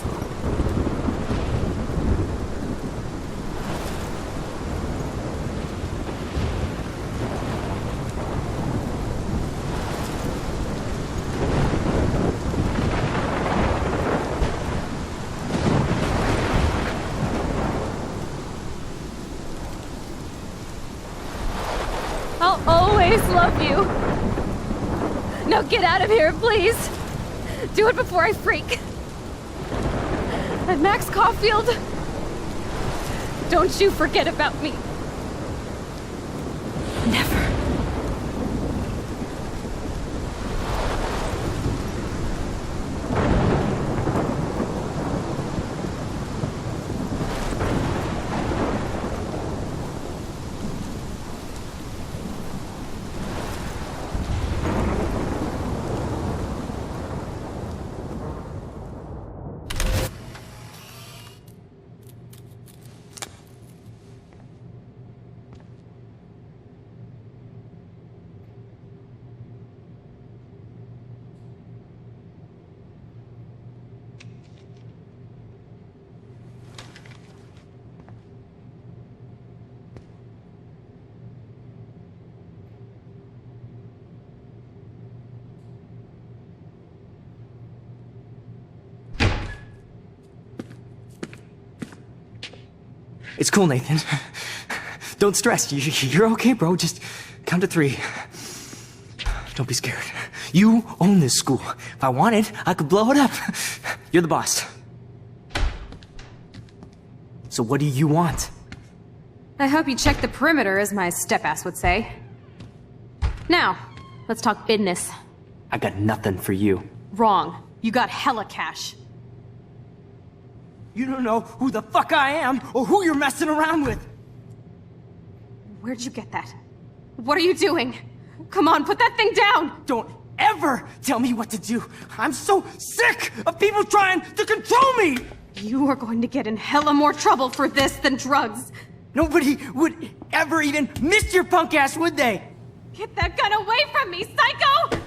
I'll always love you. Now get out of here, please. Do it before I freak. And Max Caulfield, don't you forget about me. Never. It's cool, Nathan. Don't stress. You're okay, bro. Just count to 3. Don't be scared. You own this school. If I wanted, I could blow it up. You're the boss. So what do you want? I hope you check the perimeter, as my step-ass would say. Now, let's talk business. I got nothing for you. Wrong. You got hella cash. You don't know who the fuck I am or who you're messing around with. Where'd you get that? What are you doing? Come on, put that thing down! ever tell me what to do. I'm so sick of people trying to control me! You are going to get in hella more trouble for this than drugs. Nobody would ever even miss your punk ass, would they? Get that gun away from me, psycho!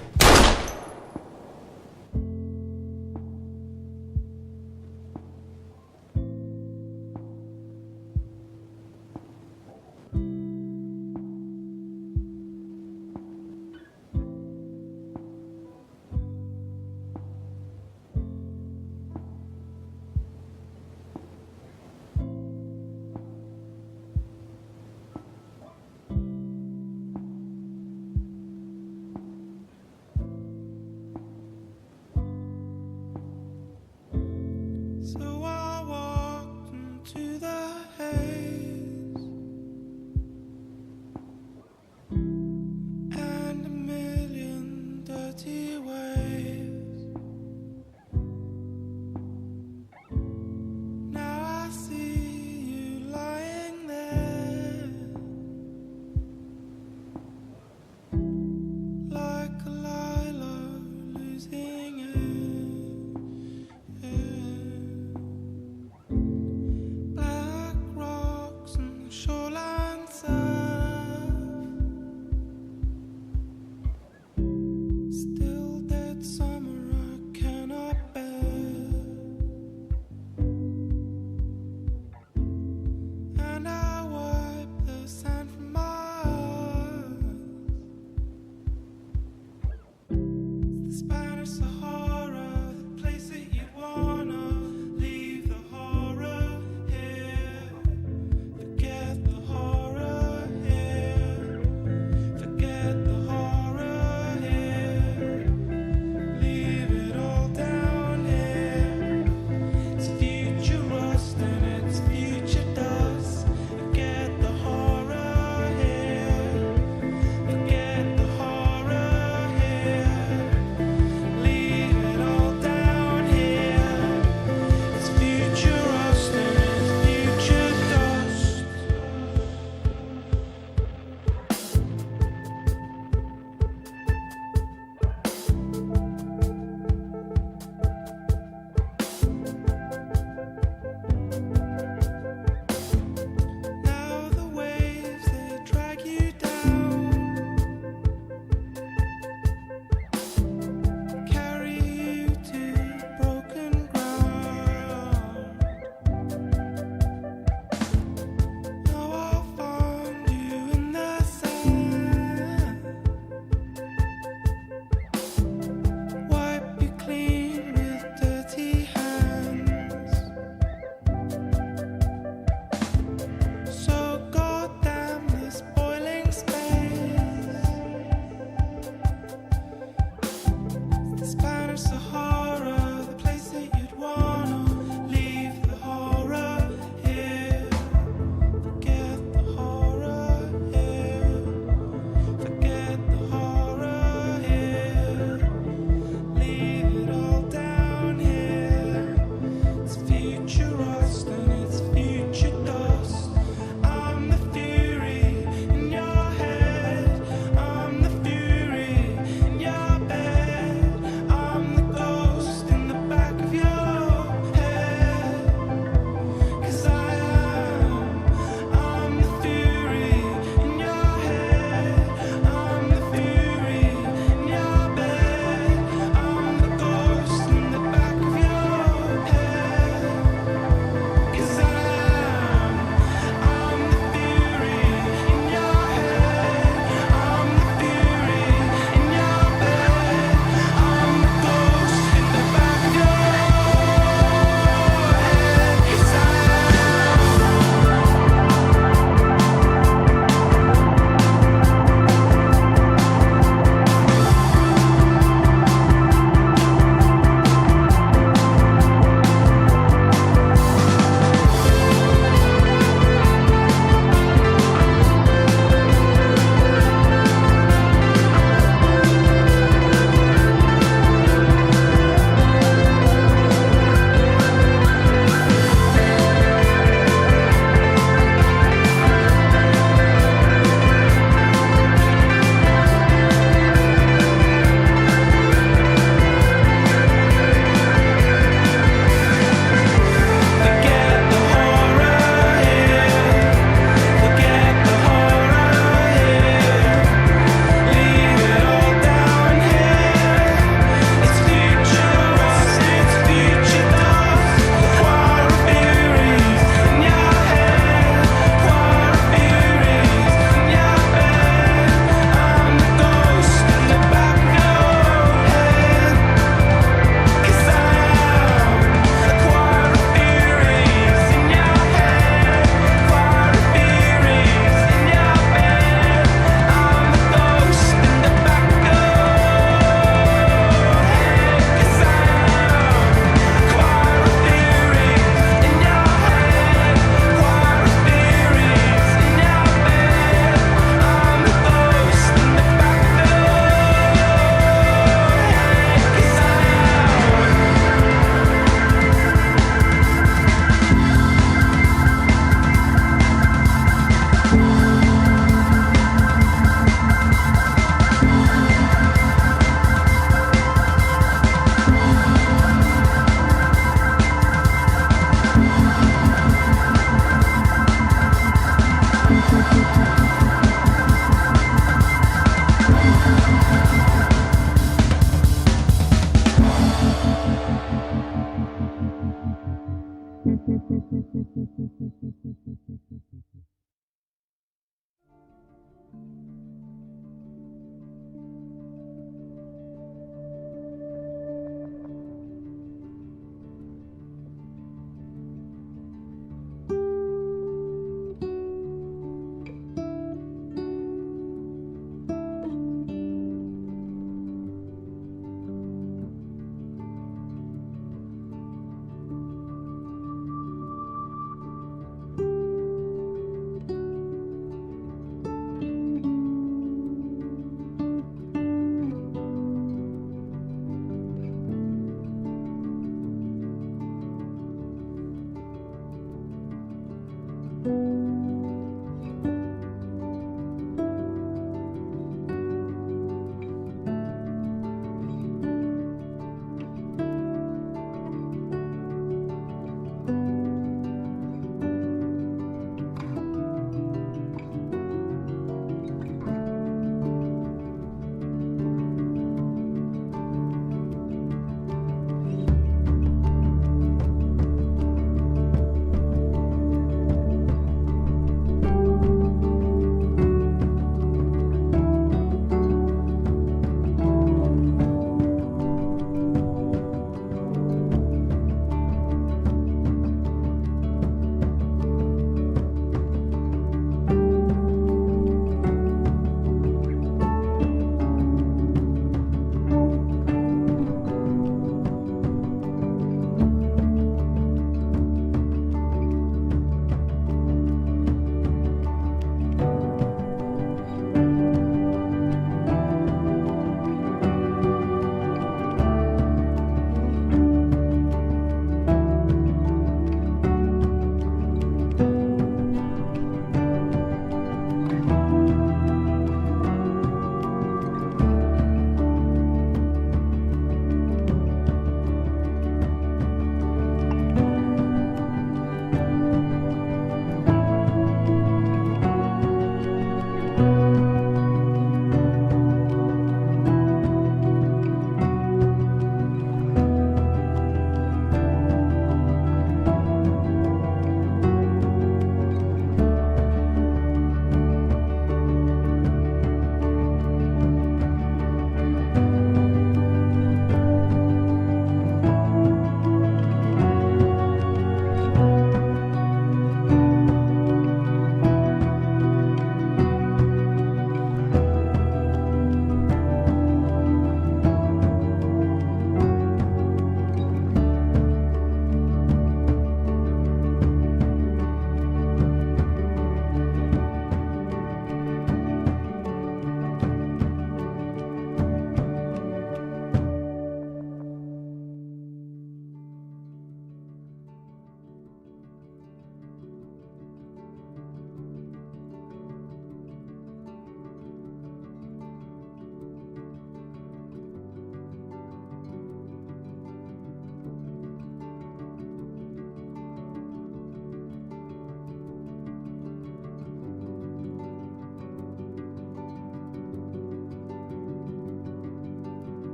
Dollar.